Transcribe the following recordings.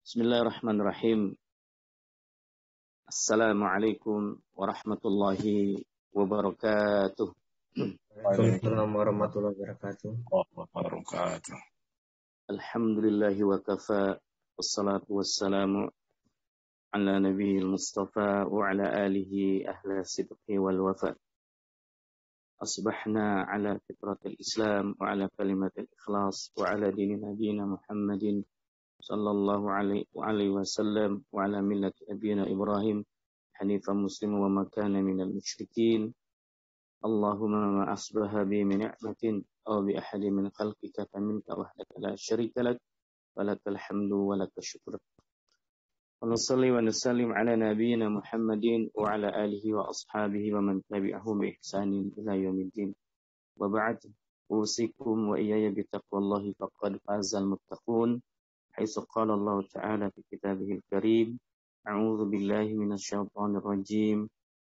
Bismillahirrahmanirrahim. Assalamualaikum warahmatullahi wabarakatuh. Waalaikumsalam warahmatullahi wabarakatuh. Alhamdulillahi wa kafa. Wassalatu wassalamu ala nabiyil mustafa wa ala alihi ahla sidqi wal wafa. Asbahna ala fitratil islam wa ala kalimatil ikhlas wa ala dini nabiyina Muhammadin sallallahu alaihi wasallam wa ala millati abiyina Ibrahim hanifan muslim wa makana minal musyrikin. Allahumma ma asbaha bi min ni'matin aw bi ahadin min khalqika faminka wahdaka la syarika lak walakal hamdu walakal syukr. Wa nusalli wa nusallim ala nabiyyina Muhammadin wa ala alihi wa ashabihi wa man tabi'ahum bi ihsanin ila yaumiddin. Wa ba'd, usikum wa iyaya bi taqwallahi faqad fazal muttaqun. حيث قال الله تعالى في كتابه الكريم أعوذ بالله من الشيطان الرجيم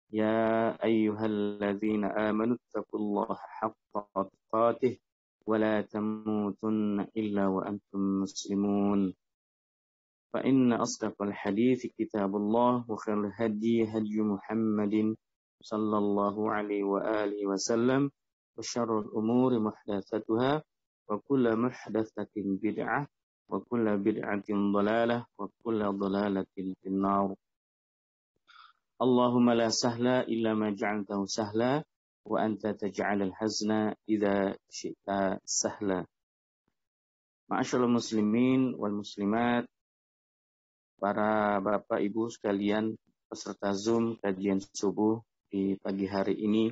يا أيها الذين آمنوا اتقوا الله حق تقاته ولا تموتن إلا وأنتم مسلمون فإن أصدق الحديث كتاب الله وخير الهدي هدي محمد صلى الله عليه وآله وسلم وشر الأمور محدثاتها وكل محدثة بدعة وكل بدعة ضلالة وكل ضلالة في النار. اللهم لا سهل إلا ما جعلته سهلا وأنت تجعل الحزن إذا شئت سهلا. Ma'asyiral muslimin wal muslimat, para bapak ibu sekalian peserta Zoom kajian subuh di pagi hari ini,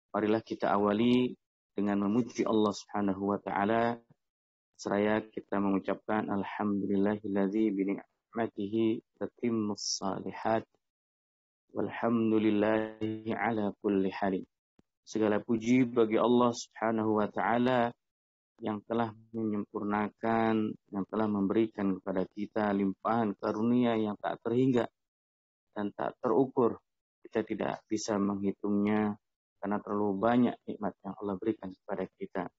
marilah kita awali dengan memuji Allah Subhanahu wa taala seraya kita mengucapkan alhamdulillahilladzi bi ni'matihi tatimmus shalihat walhamdulillahi ala kulli hal. Segala puji bagi Allah Subhanahu wa taala yang telah menyempurnakan, yang telah memberikan kepada kita limpahan karunia yang tak terhingga dan tak terukur. Kita tidak bisa menghitungnya karena terlalu banyak nikmat yang Allah berikan kepada kita.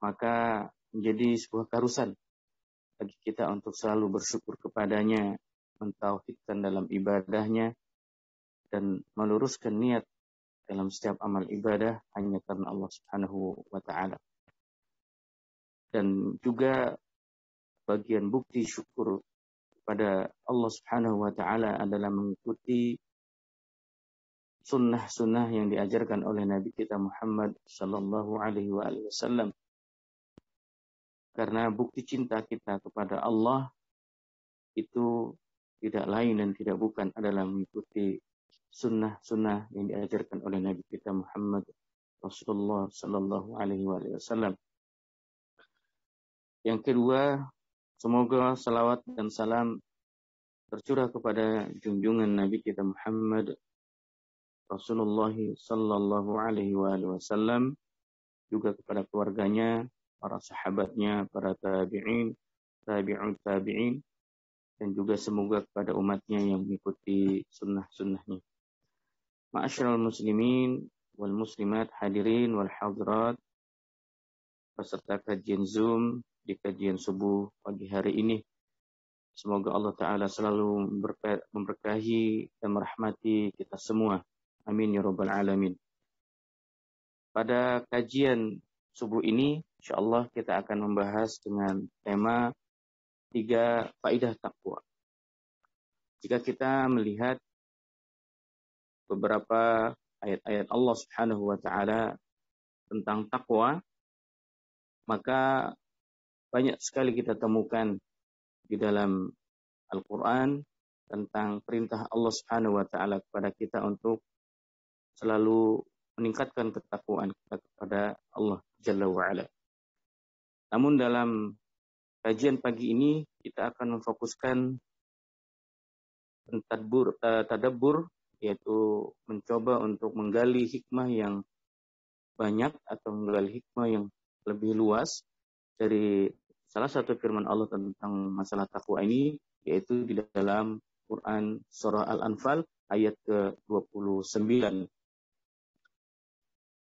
Maka menjadi sebuah keharusan bagi kita untuk selalu bersyukur kepadanya, mentauhidkan dalam ibadahnya, dan meluruskan niat dalam setiap amal ibadah hanya karena Allah Subhanahu wa ta'ala. Dan juga bagian bukti syukur kepada Allah Subhanahu wa ta'ala adalah mengikuti sunnah-sunnah yang diajarkan oleh Nabi kita Muhammad sallallahu alaihi wasallam. Karena bukti cinta kita kepada Allah itu tidak lain dan tidak bukan adalah mengikuti sunnah-sunnah yang diajarkan oleh Nabi kita Muhammad Rasulullah sallallahu alaihi wasallam. Yang kedua, semoga salawat dan salam tercurah kepada junjungan Nabi kita Muhammad Rasulullah sallallahu alaihi wasallam, juga kepada keluarganya, para sahabatnya, para tabi'in, tabi'in, dan juga semoga kepada umatnya yang mengikuti sunnah-sunnahnya. Ma'asyiral muslimin wal muslimat, hadirin wal hadirat, peserta kajian Zoom di kajian subuh pagi hari ini. Semoga Allah Ta'ala selalu memberkahi dan merahmati kita semua. Amin ya rabbal alamin. Pada kajian subuh ini, insyaallah kita akan membahas dengan tema 3 faedah takwa. Jika kita melihat beberapa ayat-ayat Allah Subhanahu wa taala tentang takwa, maka banyak sekali kita temukan di dalam Al-Qur'an tentang perintah Allah Subhanahu wa taala kepada kita untuk selalu meningkatkan ketakwaan kita kepada Allah Jalla wa'ala. Namun dalam kajian pagi ini kita akan memfokuskan tadabbur, yaitu mencoba untuk menggali hikmah yang banyak atau menggali hikmah yang lebih luas dari salah satu firman Allah tentang masalah takwa ini, yaitu di dalam Quran surah Al-Anfal ayat ke-29.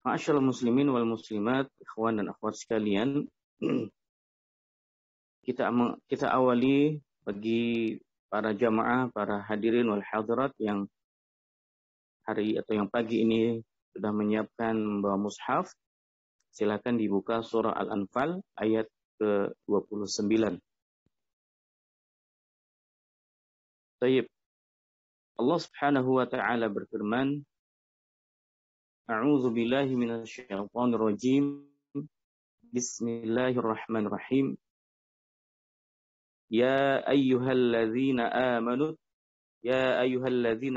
Ma'asyiral muslimin wal muslimat, ikhwan dan akhwat sekalian, kita awali bagi para jamaah, para hadirin wal hadirat yang hari atau yang pagi ini sudah menyiapkan membawa mushaf. Silakan dibuka surah Al-Anfal ayat ke-29. Baik. Allah Subhanahu wa taala berfirman, A'udzu billahi minasyaitonir rajim. Bismillahirrahmanirrahim. Ya ayyuhalladzina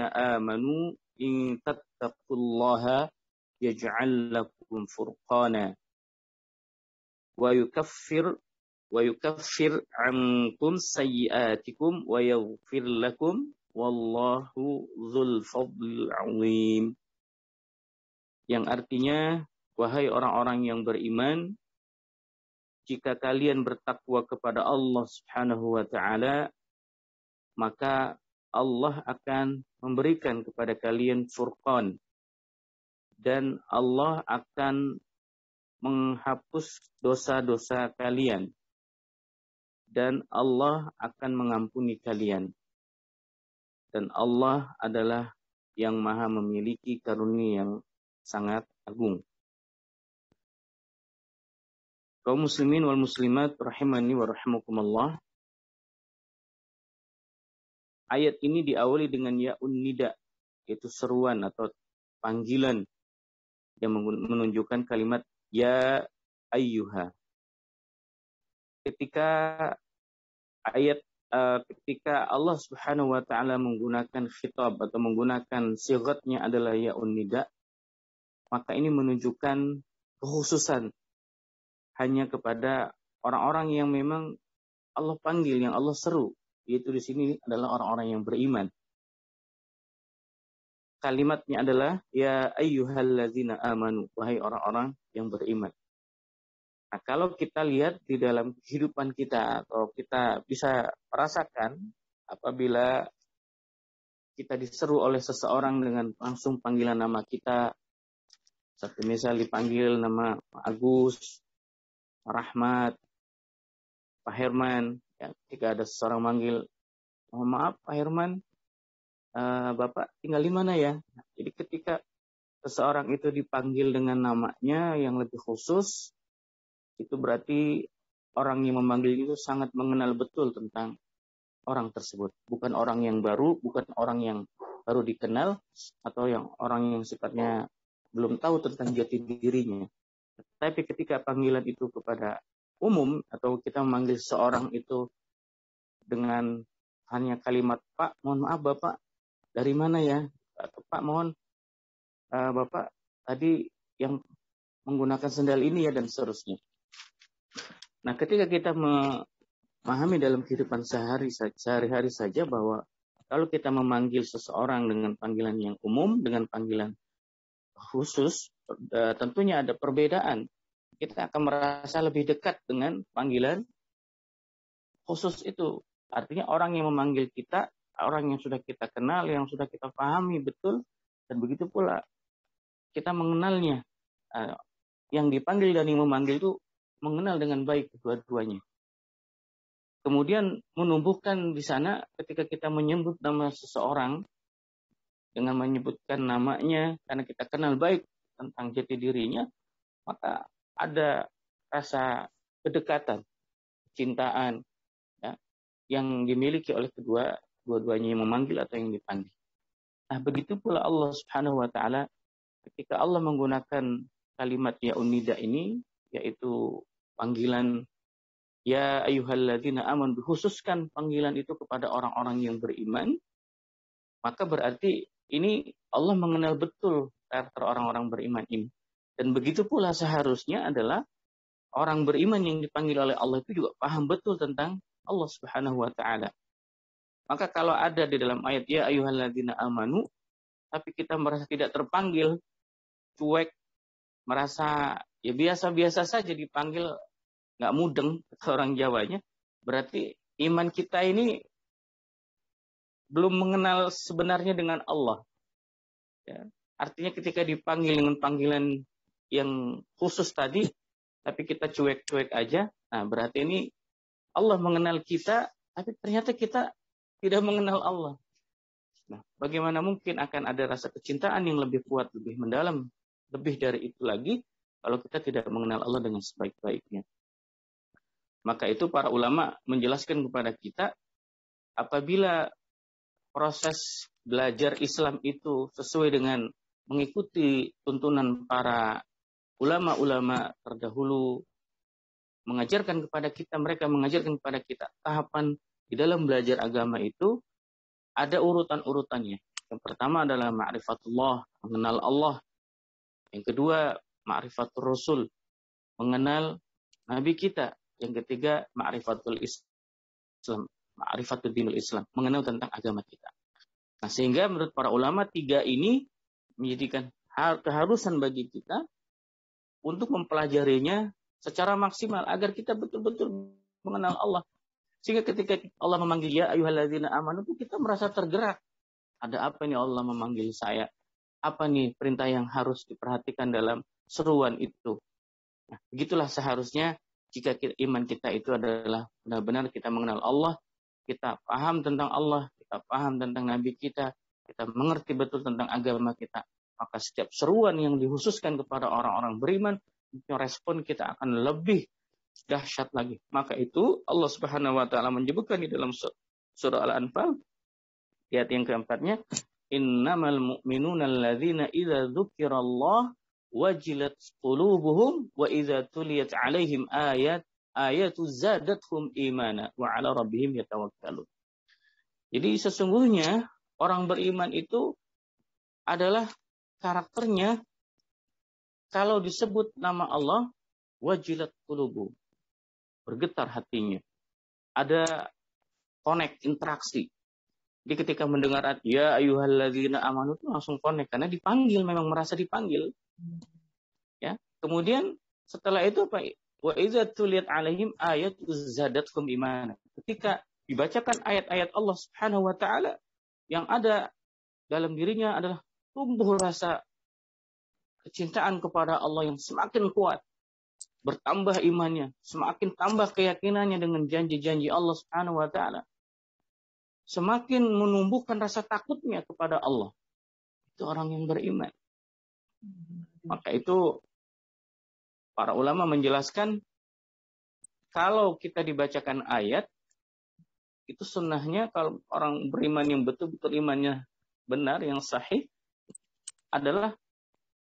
amanu in tattaqullaha yaj'al lakum furqana wa yukaffir ankum sayyi'atikum wa yaghfir lakum wallahu dzul fadlil 'azim. Yang artinya, wahai orang-orang yang beriman, jika kalian bertakwa kepada Allah Subhanahu wa taala, maka Allah akan memberikan kepada kalian furqan, dan Allah akan menghapus dosa-dosa kalian, dan Allah akan mengampuni kalian. Dan Allah adalah yang maha memiliki karunia yang sangat agung. Kaum muslimin wal muslimat rahimani wa rahimakumullah. Ayat ini diawali dengan ya'un nida, yaitu seruan atau panggilan yang menunjukkan kalimat ya ayyuha. Ketika Allah Subhanahu wa taala menggunakan khitab atau menggunakan sighatnya adalah ya'un nida, maka ini menunjukkan kekhususan hanya kepada orang-orang yang memang Allah panggil, yang Allah seru, yaitu di sini adalah orang-orang yang beriman. Kalimatnya adalah ya ayyuhalladzina amanu, wahai orang-orang yang beriman. Nah, kalau kita lihat di dalam kehidupan kita, atau kita bisa merasakan apabila kita diseru oleh seseorang dengan langsung panggilan nama kita, satu misal dipanggil nama Agus, Rahmat, Pak Herman, ya, jika ada seseorang manggil, mohon maaf Pak Herman, Bapak tinggal di mana ya? Nah, jadi ketika seseorang itu dipanggil dengan namanya yang lebih khusus, itu berarti orang yang memanggil itu sangat mengenal betul tentang orang tersebut. Bukan orang yang baru, bukan orang yang baru dikenal, atau orang yang sifatnya belum tahu tentang jati dirinya. Tapi ketika panggilan itu kepada umum, atau kita memanggil seorang itu dengan hanya kalimat Pak, mohon maaf Bapak, dari mana ya? Atau Pak, mohon Bapak tadi yang menggunakan sendal ini ya, dan seterusnya. Nah, ketika kita memahami dalam kehidupan sehari-hari saja bahwa kalau kita memanggil seseorang dengan panggilan yang umum, dengan panggilan khusus, tentunya ada perbedaan. Kita akan merasa lebih dekat dengan panggilan khusus itu. Artinya orang yang memanggil kita, orang yang sudah kita kenal, yang sudah kita pahami betul, dan begitu pula kita mengenalnya. Yang dipanggil dan yang memanggil itu mengenal dengan baik kedua-duanya. Kemudian menumbuhkan di sana ketika kita menyebut nama seseorang, dengan menyebutkan namanya, karena kita kenal baik tentang jati dirinya, maka ada rasa kedekatan, cintaan, ya, yang dimiliki oleh dua-duanya yang memanggil atau yang dipanggil. Nah, begitu pula Allah Subhanahu wa taala ketika Allah menggunakan kalimat ya'un nida ini, yaitu panggilan ya ayyuhalladzina amanu, khususkan panggilan itu kepada orang-orang yang beriman, maka berarti ini Allah mengenal betul karakter orang-orang beriman ini. Dan begitu pula seharusnya adalah orang beriman yang dipanggil oleh Allah itu juga paham betul tentang Allah Subhanahu wa taala. Maka kalau ada di dalam ayat ya ayyuhalladzina amanu, tapi kita merasa tidak terpanggil, cuek, merasa ya biasa-biasa saja dipanggil, nggak mudeng orang Jawanya, berarti iman kita ini belum mengenal sebenarnya dengan Allah. Ya. Artinya ketika dipanggil dengan panggilan yang khusus tadi, tapi kita cuek-cuek aja, nah berarti ini Allah mengenal kita, tapi ternyata kita tidak mengenal Allah. Nah, bagaimana mungkin akan ada rasa kecintaan yang lebih kuat, lebih mendalam, lebih dari itu lagi, kalau kita tidak mengenal Allah dengan sebaik-baiknya. Maka itu para ulama menjelaskan kepada kita, apabila proses belajar Islam itu sesuai dengan mengikuti tuntunan para ulama-ulama terdahulu, mengajarkan kepada kita, mereka mengajarkan kepada kita tahapan di dalam belajar agama itu ada urutan-urutannya. Yang pertama adalah ma'rifatullah, mengenal Allah. Yang kedua, ma'rifatul Rasul, mengenal Nabi kita. Yang ketiga, ma'rifatul Islam, ma'rifatul dinul Islam, mengenal tentang agama kita. Nah, sehingga menurut para ulama, 3 ini menjadikan keharusan bagi kita untuk mempelajarinya secara maksimal agar kita betul-betul mengenal Allah. Sehingga ketika Allah memanggil ya ayyuhalladzina amanu, kita merasa tergerak. Ada apa nih Allah memanggil saya? Apa nih perintah yang harus diperhatikan dalam seruan itu? Nah, begitulah seharusnya jika iman kita itu adalah benar-benar kita mengenal Allah, kita paham tentang Allah, kita paham tentang Nabi kita mengerti betul tentang agama kita. Maka setiap seruan yang dikhususkan kepada orang-orang beriman, respon kita akan lebih dahsyat lagi. Maka itu Allah Subhanahu wa taala menyebutkan di dalam surah Al-Anfal ayat yang keempatnya, innamal mu'minuna alladzina idza dzukirallah wajilat qulubuhum wa idza tuliyat alaihim ayatu zadatuhum imana wa ala rabbihim yatawakkalun. Jadi sesungguhnya orang beriman itu adalah karakternya kalau disebut nama Allah wajilat qulubuhum, bergetar hatinya. Ada connect, interaksi. Jadi ketika mendengar ya ayyuhalladzina amanu itu langsung connect karena dipanggil, memang merasa dipanggil. Ya. Kemudian setelah itu apa? Wa idza tuliyat alaihim ayatu zadatkum imana. Ketika dibacakan ayat-ayat Allah Subhanahu wa taala, yang ada dalam dirinya adalah tumbuh rasa kecintaan kepada Allah yang semakin kuat. Bertambah imannya, semakin tambah keyakinannya dengan janji-janji Allah Subhanahu wa taala. Semakin menumbuhkan rasa takutnya kepada Allah. Itu orang yang beriman. Maka itu para ulama menjelaskan kalau kita dibacakan ayat, itu sunnahnya kalau orang beriman yang betul-betul imannya benar, yang sahih, adalah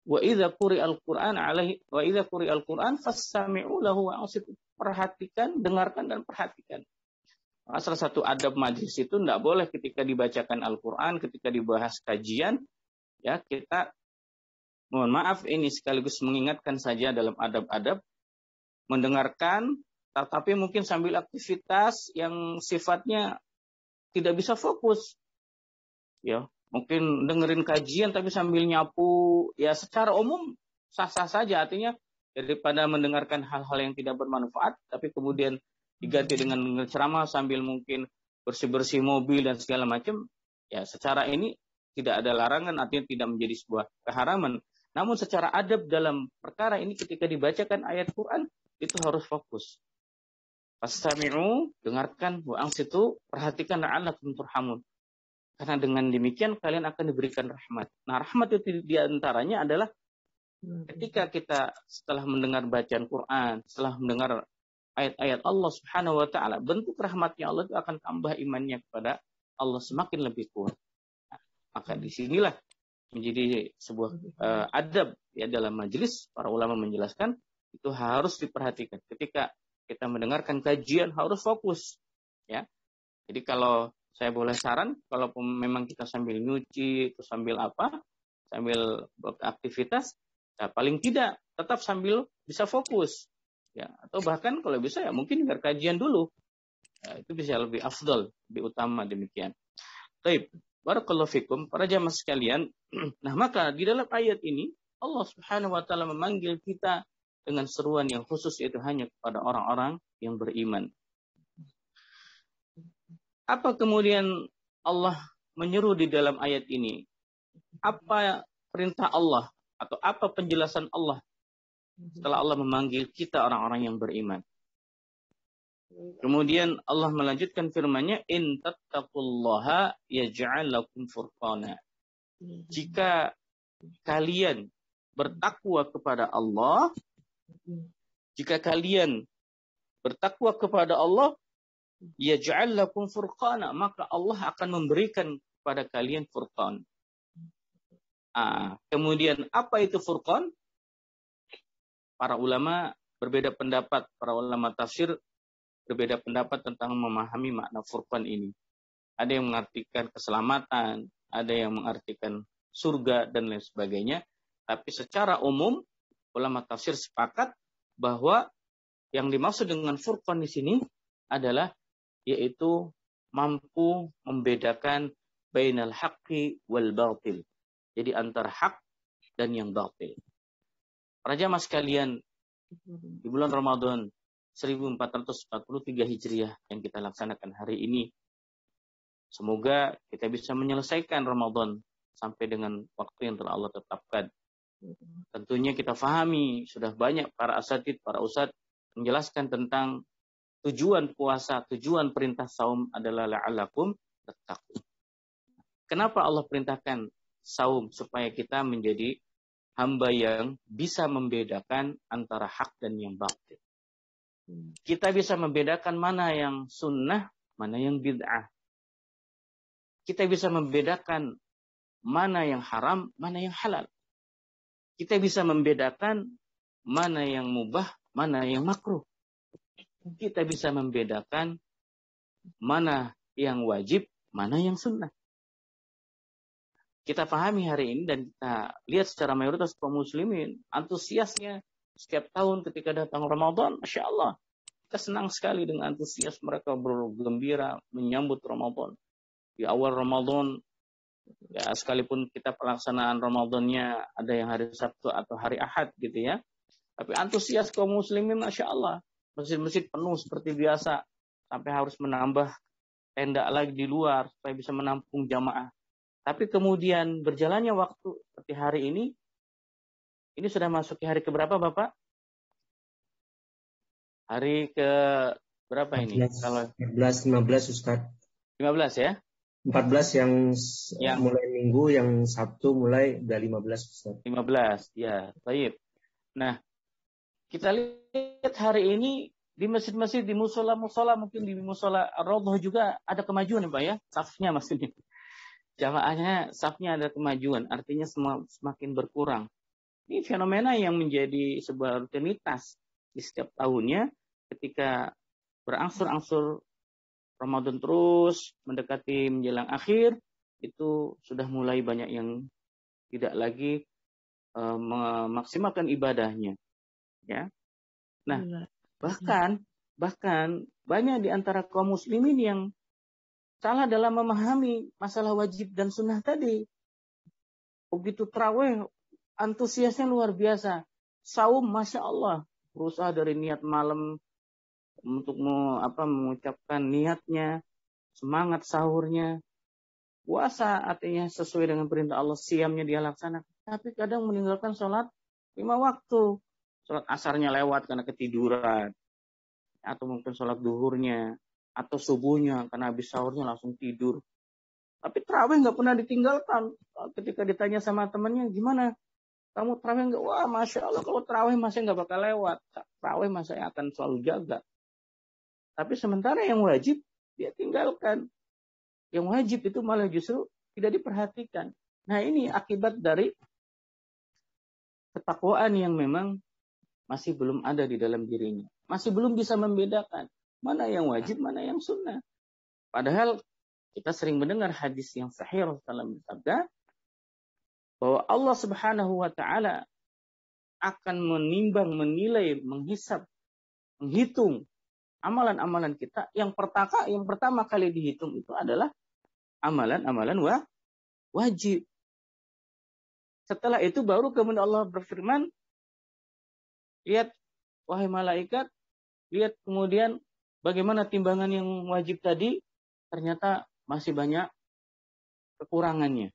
wa idza quri'al Qur'an alaihi wa idza quri'al Qur'an fastami'u lahu wa ansitu. Perhatikan, dengarkan dan perhatikan. Salah satu adab majlis itu tidak boleh ketika dibacakan Al-Quran, ketika dibahas kajian, ya kita, mohon maaf ini sekaligus mengingatkan saja dalam adab-adab, mendengarkan, tapi mungkin sambil aktivitas yang sifatnya tidak bisa fokus. Ya, mungkin dengerin kajian tapi sambil nyapu, ya secara umum sah-sah saja, artinya daripada mendengarkan hal-hal yang tidak bermanfaat, tapi kemudian diganti dengan ceramah sambil mungkin bersih-bersih mobil dan segala macam, ya secara ini tidak ada larangan, artinya tidak menjadi sebuah keharaman. Namun secara adab dalam perkara ini ketika dibacakan ayat Quran itu harus fokus. Fastami'u, dengarkan, wa ansitu, perhatikan la'allakum turhamun. Karena dengan demikian kalian akan diberikan rahmat. Nah, rahmat itu diantaranya adalah ketika kita setelah mendengar bacaan Quran, setelah mendengar ayat-ayat Allah Subhanahu wa taala, bentuk rahmatnya Allah itu akan tambah imannya kepada Allah semakin lebih kuat. Nah, maka disinilah menjadi sebuah adab ya dalam majelis. Para ulama menjelaskan itu harus diperhatikan. Ketika kita mendengarkan kajian harus fokus, ya. Jadi kalau saya boleh saran, kalau memang kita sambil nyuci, atau sambil beraktivitas, ya paling tidak tetap sambil bisa fokus. Ya, atau bahkan kalau bisa ya mungkin dengar kajian dulu. Ya, itu bisa lebih afdal, lebih utama demikian. Baik, barakallahu fikum para jamaah sekalian. Nah, maka di dalam ayat ini Allah Subhanahu wa taala memanggil kita dengan seruan yang khusus, yaitu hanya kepada orang-orang yang beriman. Apa kemudian Allah menyeru di dalam ayat ini? Apa perintah Allah atau apa penjelasan Allah setelah Allah memanggil kita orang-orang yang beriman? Kemudian Allah melanjutkan firman-Nya, in tattaqullaha yaj'al lakum furqana. Jika kalian bertakwa kepada Allah, jika kalian bertakwa kepada Allah, yaj'al lakum furqana, maka Allah akan memberikan kepada kalian furqan. Kemudian apa itu furqan? Para ulama berbeda pendapat, para ulama tafsir berbeda pendapat tentang memahami makna furqan ini. Ada yang mengartikan keselamatan, ada yang mengartikan surga dan lain sebagainya. Tapi secara umum ulama tafsir sepakat bahwa yang dimaksud dengan furqan di sini adalah yaitu mampu membedakan bainal haqqi wal batil. Jadi antara hak dan yang batil. Para jamaah sekalian, di bulan Ramadan 1443 Hijriah yang kita laksanakan hari ini, semoga kita bisa menyelesaikan Ramadan sampai dengan waktu yang telah Allah tetapkan. Tentunya kita fahami, sudah banyak para asatid, para ustadz menjelaskan tentang tujuan puasa, tujuan perintah saum adalah la'allakum tattaqun. Kenapa Allah perintahkan saum? Supaya kita menjadi hamba yang bisa membedakan antara hak dan yang batil. Kita bisa membedakan mana yang sunnah, mana yang bid'ah. Kita bisa membedakan mana yang haram, mana yang halal. Kita bisa membedakan mana yang mubah, mana yang makruh. Kita bisa membedakan mana yang wajib, mana yang sunnah. Kita pahami hari ini dan kita lihat secara mayoritas kaum muslimin antusiasnya setiap tahun ketika datang Ramadan, Masya Allah. Kita senang sekali dengan antusias mereka bergembira menyambut Ramadan. Di awal Ramadan, ya sekalipun kita pelaksanaan Ramadannya ada yang hari Sabtu atau hari Ahad gitu ya. Tapi antusias kaum muslimin Masya Allah. Masjid-masjid penuh seperti biasa. Sampai harus menambah tenda lagi di luar supaya bisa menampung jamaah. Tapi kemudian berjalannya waktu seperti hari ini sudah masuk hari keberapa Bapak? Hari ke berapa 14, ini? Kalau 15 Ustaz. 15 ya? 14 yang mulai Minggu, yang Sabtu mulai udah 15 Ustaz. 15, ya. Baik. Nah, kita lihat hari ini di masjid-masjid, di musola-musola, mungkin di musola Ar-Raudhah juga ada kemajuan ya Pak ya? Safnya maksudnya. Jamaahnya, safnya ada kemajuan, artinya semakin berkurang. Ini fenomena yang menjadi sebuah rutinitas di setiap tahunnya ketika berangsur-angsur Ramadan terus mendekati menjelang akhir, itu sudah mulai banyak yang tidak lagi memaksimalkan ibadahnya. Ya. Nah, bahkan banyak di antara kaum muslimin yang salah dalam memahami masalah wajib dan sunnah tadi. Begitu tarawih, antusiasnya luar biasa. Saum, Masya Allah, berusaha dari niat malam untuk mengucapkan niatnya, semangat sahurnya. Puasa artinya sesuai dengan perintah Allah, siamnya dia laksanakan. Tapi kadang meninggalkan sholat 5 waktu. Sholat asarnya lewat karena ketiduran. Atau mungkin sholat duhurnya. Atau subuhnya karena habis sahurnya langsung tidur. Tapi tarawih nggak pernah ditinggalkan. Ketika ditanya sama temannya, gimana? Kamu tarawih nggak? Wah, Masya Allah, kalau tarawih masih nggak bakal lewat. Tarawih masih akan selalu jaga. Tapi sementara yang wajib, dia tinggalkan. Yang wajib itu malah justru tidak diperhatikan. Nah, ini akibat dari ketakwaan yang memang masih belum ada di dalam dirinya. Masih belum bisa membedakan mana yang wajib, mana yang sunnah. Padahal kita sering mendengar hadis yang sahih Rasulullah bersabda bahwa Allah Subhanahu wa taala akan menimbang, menilai, menghisap, menghitung amalan-amalan kita. Yang pertama kali dihitung itu adalah amalan-amalan wajib. Setelah itu baru kemudian Allah berfirman, lihat wahai malaikat, lihat kemudian bagaimana timbangan yang wajib tadi, ternyata masih banyak kekurangannya.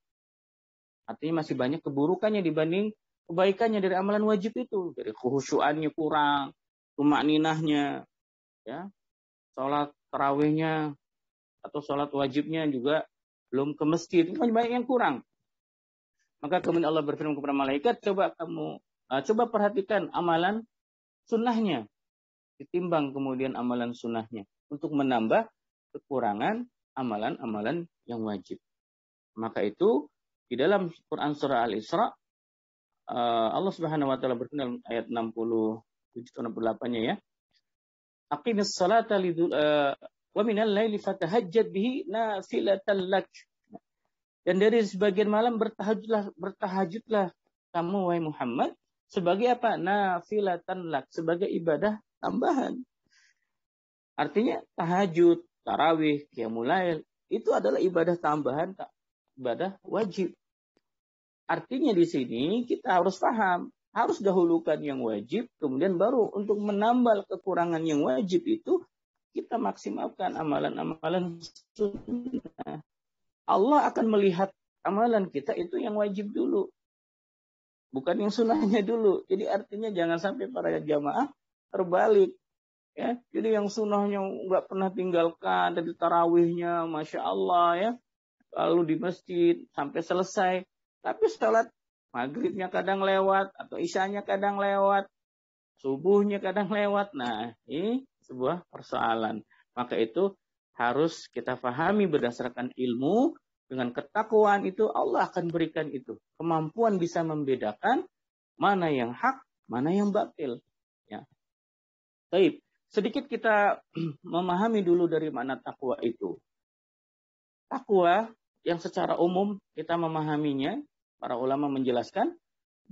Artinya masih banyak keburukannya dibanding kebaikannya dari amalan wajib itu. Dari khusyuannya kurang, tumakninahnya, ya, sholat tarawihnya atau sholat wajibnya juga belum ke masjid, banyak yang kurang. Maka kemudian Allah berfirman kepada malaikat, coba perhatikan amalan sunnahnya, ditimbang kemudian amalan sunnahnya untuk menambah kekurangan amalan-amalan yang wajib. Maka itu di dalam Quran surah Al-Isra Allah Subhanahu wa taala berfirman ayat 67 atau 68-nya ya. Aqimis salata wa minal laili fatahajjad bihi nafilatan lak. Dan dari sebagian malam bertahajudlah kamu wahai Muhammad sebagai apa? Nafilatan lak, sebagai ibadah tambahan. Artinya tahajud, tarawih, qiyamul lail itu adalah ibadah tambahan, ibadah wajib. Artinya di sini kita harus paham, harus dahulukan yang wajib, kemudian baru untuk menambal kekurangan yang wajib itu kita maksimalkan amalan-amalan sunnah. Allah akan melihat amalan kita itu yang wajib dulu, bukan yang sunnahnya dulu. Jadi artinya jangan sampai para jamaah terbalik. Ya, jadi yang sunnahnya nggak pernah tinggalkan, dari tarawihnya, masya Allah ya, lalu di masjid sampai selesai. Tapi sholat maghribnya kadang lewat, atau isyanya kadang lewat, subuhnya kadang lewat. Nah, ini sebuah persoalan. Maka itu harus kita pahami berdasarkan ilmu, dengan ketakwaan itu Allah akan berikan itu. Kemampuan bisa membedakan mana yang hak, mana yang batil. Ya. Baik, sedikit kita memahami dulu dari mana takwa itu. Takwa yang secara umum kita memahaminya, para ulama menjelaskan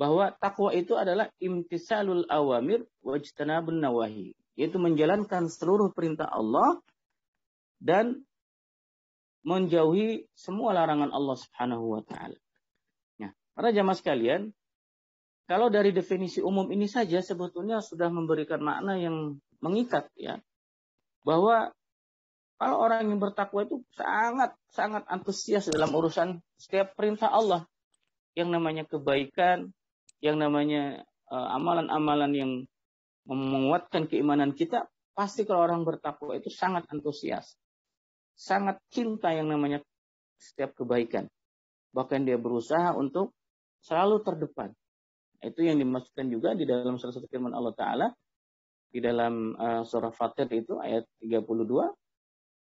bahwa takwa itu adalah imtisalul awamir wajtanabun nawahi, yaitu menjalankan seluruh perintah Allah dan menjauhi semua larangan Allah Subhanahu wa taala. Nah, para jamaah sekalian, kalau dari definisi umum ini saja sebetulnya sudah memberikan makna yang mengikat ya. Bahwa kalau orang yang bertakwa itu sangat antusias dalam urusan setiap perintah Allah. Yang namanya kebaikan, yang namanya amalan-amalan yang menguatkan keimanan kita, pasti kalau orang bertakwa itu sangat antusias. Sangat cinta yang namanya setiap kebaikan. Bahkan dia berusaha untuk selalu terdepan. Itu yang dimaksudkan juga di dalam salah satu firman Allah Ta'ala. Di dalam surah Fatir itu ayat 32.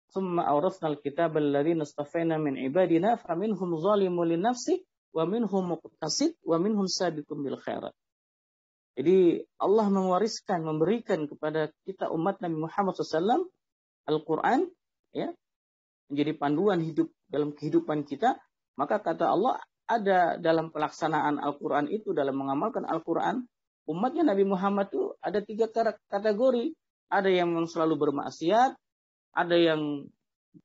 Summa awrasnal kitab alladhina istafaina min ibadina faminhum zalimun linafsi wa minhum muqtasid wa minhum sabiqun bil khairat. Jadi Allah mewariskan, memberikan kepada kita umat Nabi Muhammad SAW Al-Quran ya, menjadi panduan hidup dalam kehidupan kita. Maka kata Allah, ada dalam pelaksanaan Al-Quran itu, dalam mengamalkan Al-Quran, umatnya Nabi Muhammad itu ada 3 kategori. Ada yang selalu bermaksiat, ada yang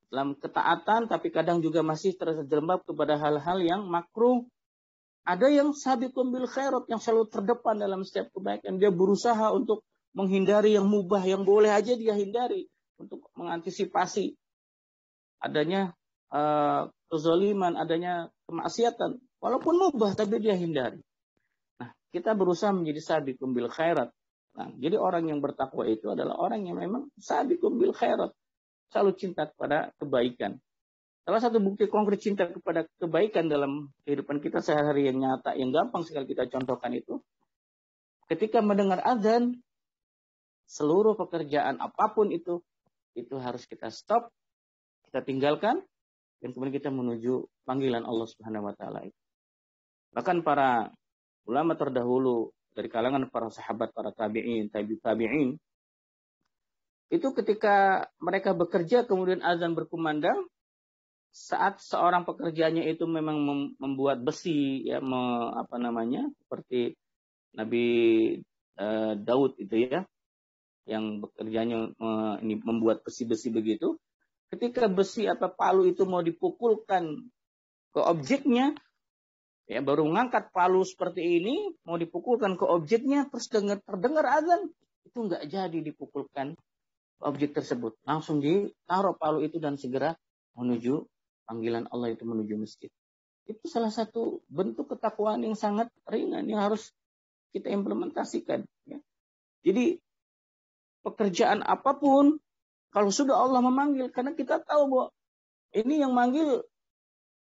dalam ketaatan, tapi kadang juga masih terjerembab kepada hal-hal yang makruh. Ada yang sabiqun bil khairat, yang selalu terdepan dalam setiap kebaikan. Dia berusaha untuk menghindari yang mubah, yang boleh aja dia hindari, untuk mengantisipasi adanya kezaliman, adanya kemaksiatan. Walaupun mubah, tapi dia hindari. Nah, kita berusaha menjadi sabiqun bil khairat. Nah, jadi orang yang bertakwa itu adalah orang yang memang sabiqun bil khairat. Selalu cinta kepada kebaikan. Salah satu bukti konkret cinta kepada kebaikan dalam kehidupan kita sehari-hari yang nyata, yang gampang sekali kita contohkan itu, ketika mendengar azan, seluruh pekerjaan apapun itu harus kita stop, kita tinggalkan, dan kemudian kita menuju panggilan Allah Subhanahu wa taala. Bahkan para ulama terdahulu dari kalangan para sahabat, para tabi'in, tabi'in, itu ketika mereka bekerja kemudian azan berkumandang, saat seorang pekerjanya itu memang membuat besi ya, seperti Nabi Daud itu ya, yang bekerjanya ini membuat besi-besi begitu. Ketika besi palu itu mau dipukulkan ke objeknya, ya baru mengangkat palu seperti ini mau dipukulkan ke objeknya, terus terdengar azan, itu nggak jadi dipukulkan objek tersebut, langsung ditaruh palu itu dan segera menuju panggilan Allah, itu menuju masjid. Itu salah satu bentuk ketakwaan yang sangat ringan yang harus kita implementasikan. Ya. Jadi pekerjaan apapun Kalau sudah Allah memanggil, karena kita tahu bahwa ini yang manggil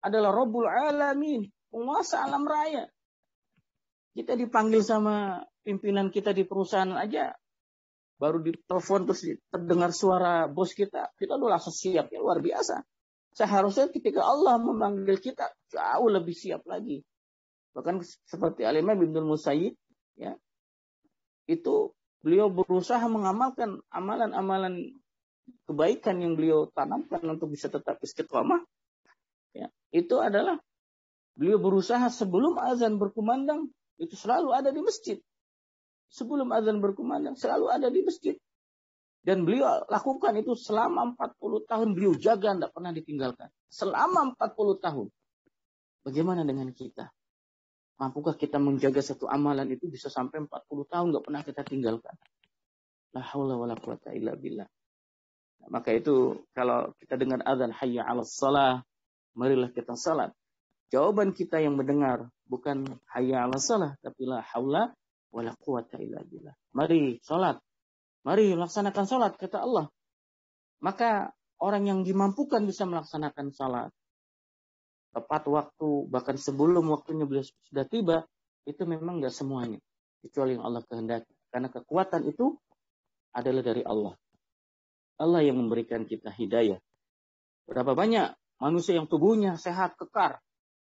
adalah Rabbul Alamin, penguasa alam raya. Kita dipanggil sama pimpinan kita di perusahaan aja, baru ditelepon terus terdengar suara bos kita udah langsung siap, ya luar biasa. Seharusnya ketika Allah memanggil kita jauh lebih siap lagi. Bahkan seperti Al-Imam Ibnu Musayyib, ya, itu beliau berusaha mengamalkan amalan-amalan kebaikan yang beliau tanamkan untuk bisa tetap istiqamah. Ya, itu adalah beliau berusaha sebelum azan berkumandang itu selalu ada di masjid. Sebelum azan berkumandang selalu ada di masjid. Dan beliau lakukan itu selama 40 tahun beliau jaga, tidak pernah ditinggalkan. Selama 40 tahun. Bagaimana dengan kita? Mampukah kita menjaga satu amalan itu bisa sampai 40 tahun nggak pernah kita tinggalkan? La haula wala quwata illa billah. Nah, maka itu kalau kita dengar azan hayya 'alas shalah, marilah kita salat. Jawaban kita yang mendengar bukan hayya 'alas shalah, tapi la haula wala quwata illa billah. Mari salat. Mari laksanakan salat, kata Allah. Maka orang yang dimampukan bisa melaksanakan salat tepat waktu, bahkan sebelum waktunya beliau sudah tiba, itu memang nggak semuanya, kecuali yang Allah kehendaki. Karena kekuatan itu adalah dari Allah. Allah yang memberikan kita hidayah. Berapa banyak manusia yang tubuhnya sehat, kekar,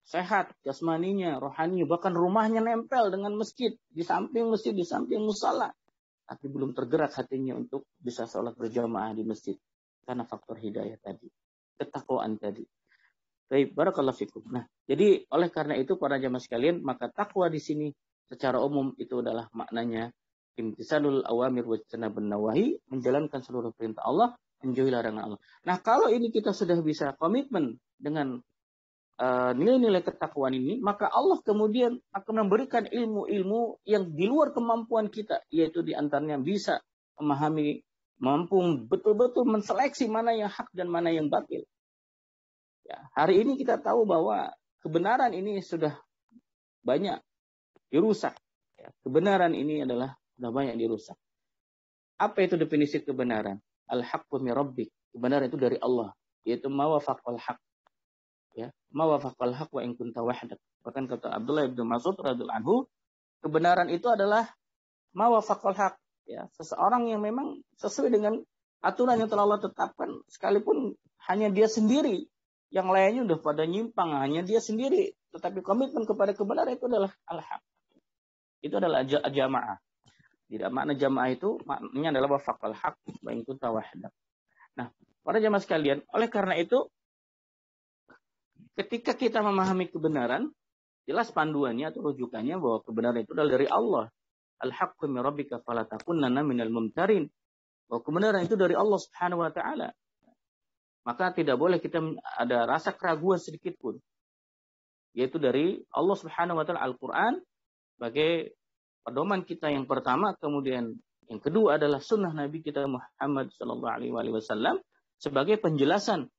sehat jasmaninya, rohaninya, bahkan rumahnya nempel dengan masjid, di samping masjid, di samping musala, tapi belum tergerak hatinya untuk bisa sholat berjamaah di masjid. Karena faktor hidayah tadi, ketakwaan tadi. Baik, barakallahu fikum. Nah, jadi oleh karena itu para jamaah sekalian, maka takwa di sini secara umum itu adalah maknanya imtisalul awamir wa ijtinabun nawahi, menjalankan seluruh perintah Allah, menjauhi larangan Allah. Nah, kalau ini kita sudah bisa komitmen dengan nilai-nilai ketakwaan ini, maka Allah kemudian akan memberikan ilmu-ilmu yang di luar kemampuan kita, yaitu diantaranya bisa memahami, mampu betul-betul menseleksi mana yang hak dan mana yang batil. Ya, hari ini kita tahu bahwa kebenaran ini sudah banyak dirusak. Ya, kebenaran ini adalah sudah banyak dirusak. Apa itu definisi kebenaran? Al-haqqu min rabbik. Kebenaran itu dari Allah, yaitu ma wafaqal haq. Ya, ma wafaqal haq wa in kunta wahdak. Bahkan kata Abdullah bin Mas'ud radhiyallahu anhu, kebenaran itu adalah ma wafaqal haq. Ya, seseorang yang memang sesuai dengan aturan yang telah Allah tetapkan, sekalipun hanya dia sendiri, yang lainnya udah pada nyimpang, hanya dia sendiri, tetapi komitmen kepada kebenaran itu adalah al-haq. Itu adalah jamaah. Tidak, makna jamaah itu maknanya adalah wafaqal haq wa in kunta wahdak. Nah, para jamaah sekalian, oleh karena itu ketika kita memahami kebenaran, jelas panduannya atau rujukannya bahwa kebenaran itu adalah dari Allah. Al-haqqu min rabbika fala takunanna minal mumtarin. Bahwa kebenaran itu dari Allah Subhanahu wa taala. Maka tidak boleh kita ada rasa keraguan sedikit pun. Yaitu dari Allah Subhanahu wa taala, Al-Qur'an sebagai pedoman kita yang pertama, kemudian yang kedua adalah sunnah Nabi kita Muhammad sallallahu alaihi wasallam sebagai penjelasan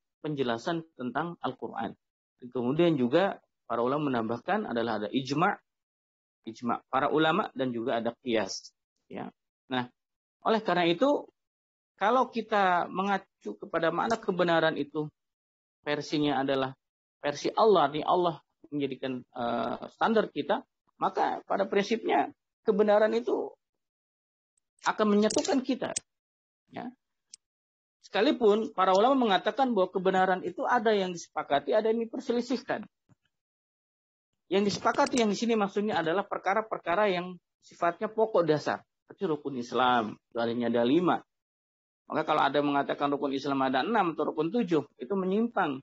tentang Al-Qur'an. Kemudian juga para ulama menambahkan adalah ada ijma' para ulama dan juga ada qiyas, ya. Nah, oleh karena itu kalau kita mengacu kepada makna kebenaran itu versinya adalah versi Allah, nih Allah menjadikan standar kita, maka pada prinsipnya kebenaran itu akan menyatukan kita. Ya. Sekalipun para ulama mengatakan bahwa kebenaran itu ada yang disepakati, ada yang diperselisihkan. Yang disepakati yang di sini maksudnya adalah perkara-perkara yang sifatnya pokok dasar. Seperti rukun Islam, darinya ada 5. Maka kalau ada yang mengatakan rukun Islam ada 6 atau rukun 7, itu menyimpang.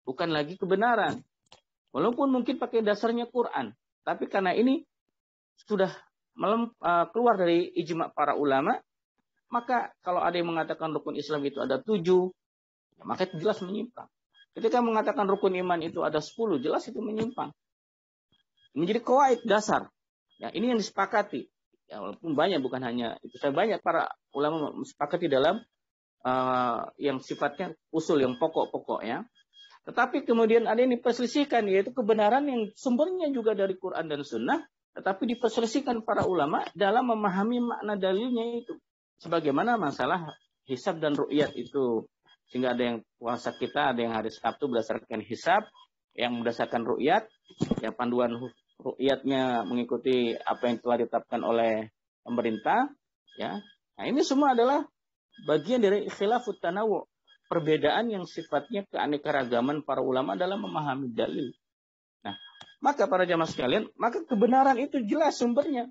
Bukan lagi kebenaran. Walaupun mungkin pakai dasarnya Quran. Tapi karena ini sudah keluar dari ijma' para ulama, maka kalau ada yang mengatakan rukun Islam itu ada 7, ya maka itu jelas menyimpang. Ketika mengatakan rukun iman itu ada 10, jelas itu menyimpang. Menjadi qawaid dasar. Ya, ini yang disepakati. Ya, walaupun banyak, bukan hanya itu. Saya banyak para ulama sepakati dalam yang sifatnya usul, yang pokok-pokok, ya. Tetapi kemudian ada yang diperselisihkan, yaitu kebenaran yang sumbernya juga dari Quran dan Sunnah, tetapi diperselisihkan para ulama dalam memahami makna dalilnya itu. Sebagaimana masalah hisab dan ru'yat itu. Sehingga ada yang puasa kita, ada yang hari Sabtu berdasarkan hisab, yang berdasarkan ru'yat, ya panduan ru'yatnya mengikuti apa yang telah ditetapkan oleh pemerintah, ya. Nah, ini semua adalah bagian dari khilafut tanawu, perbedaan yang sifatnya keanekaragaman para ulama dalam memahami dalil. Nah, maka para jamaah sekalian, maka kebenaran itu jelas sumbernya.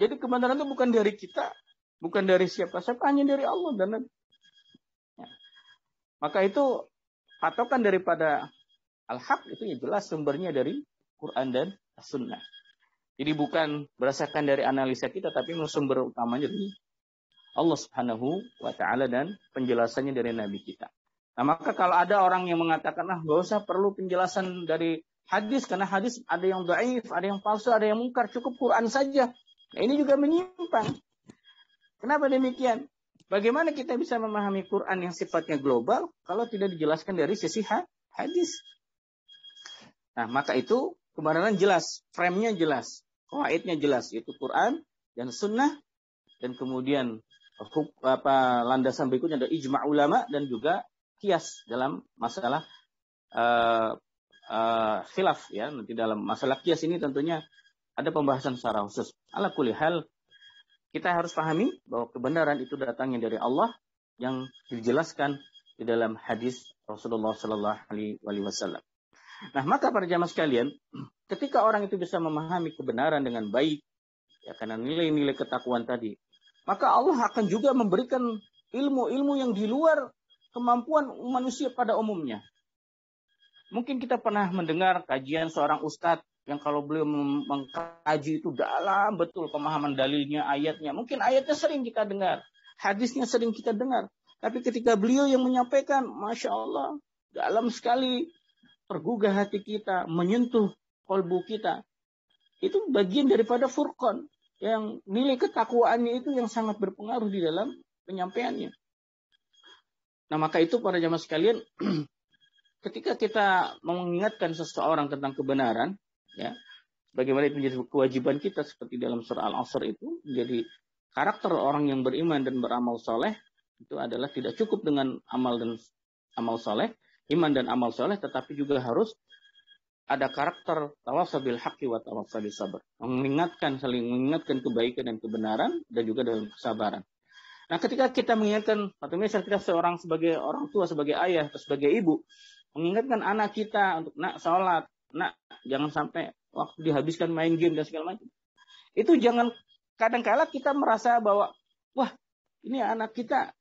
Jadi kebenaran itu bukan dari kita, bukan dari siapa-siapa, hanya dari Allah dan Nabi. Ya. Maka itu patokan daripada al-haq itu ya jelas sumbernya dari Quran dan Sunnah. Jadi bukan berdasarkan dari analisa kita, tapi sumber utamanya dari Allah Subhanahu wa Ta'ala dan penjelasannya dari Nabi kita. Nah, maka kalau ada orang yang mengatakan, nggak usah perlu penjelasan dari hadis, karena hadis ada yang dhaif, ada yang palsu, ada yang mungkar, cukup Quran saja. Nah, ini juga menyimpang. Kenapa demikian? Bagaimana kita bisa memahami Quran yang sifatnya global kalau tidak dijelaskan dari sisi hadis? Nah, maka itu kebenaran jelas, frame-nya jelas, qawaidnya jelas, yaitu Quran dan Sunnah, dan kemudian landasan berikutnya ada ijma' ulama dan juga qiyas dalam masalah khilaf, ya. Nanti dalam masalah qiyas ini tentunya ada pembahasan secara khusus. Ala kulli hal, kita harus pahami bahwa kebenaran itu datangnya dari Allah yang dijelaskan di dalam hadis Rasulullah Sallallahu Alaihi Wasallam. Nah, maka para jamaah sekalian, ketika orang itu bisa memahami kebenaran dengan baik, ya, karena nilai-nilai ketakwaan tadi, maka Allah akan juga memberikan ilmu-ilmu yang di luar kemampuan manusia pada umumnya. Mungkin kita pernah mendengar kajian seorang ustadz yang kalau beliau mengkaji itu dalam betul pemahaman dalilnya, ayatnya. Mungkin ayatnya sering kita dengar, hadisnya sering kita dengar. Tapi ketika beliau yang menyampaikan, Masya Allah, dalam sekali tergugah hati kita, menyentuh kolbu kita. Itu bagian daripada furqan, yang nilai ketakwaannya itu yang sangat berpengaruh di dalam penyampaiannya. Nah, maka itu para jamaah sekalian, ketika kita mengingatkan seseorang tentang kebenaran, ya, bagaimana itu menjadi kewajiban kita seperti dalam surah Al-Asr itu, menjadi karakter orang yang beriman dan beramal soleh, itu adalah tidak cukup dengan amal dan amal soleh, iman dan amal soleh, tetapi juga harus ada karakter tawassaw bil haqqi wa tawassaw bis sabr. Saling mengingatkan kebaikan dan kebenaran dan juga dalam kesabaran. Nah, ketika kita mengingatkan, atau misalnya kita seorang sebagai orang tua, sebagai ayah, atau sebagai ibu, mengingatkan anak kita untuk nak sholat, nak jangan sampai waktu dihabiskan main game dan segala macam. Itu jangan, kadang-kala kita merasa bahwa, wah, ini anak kita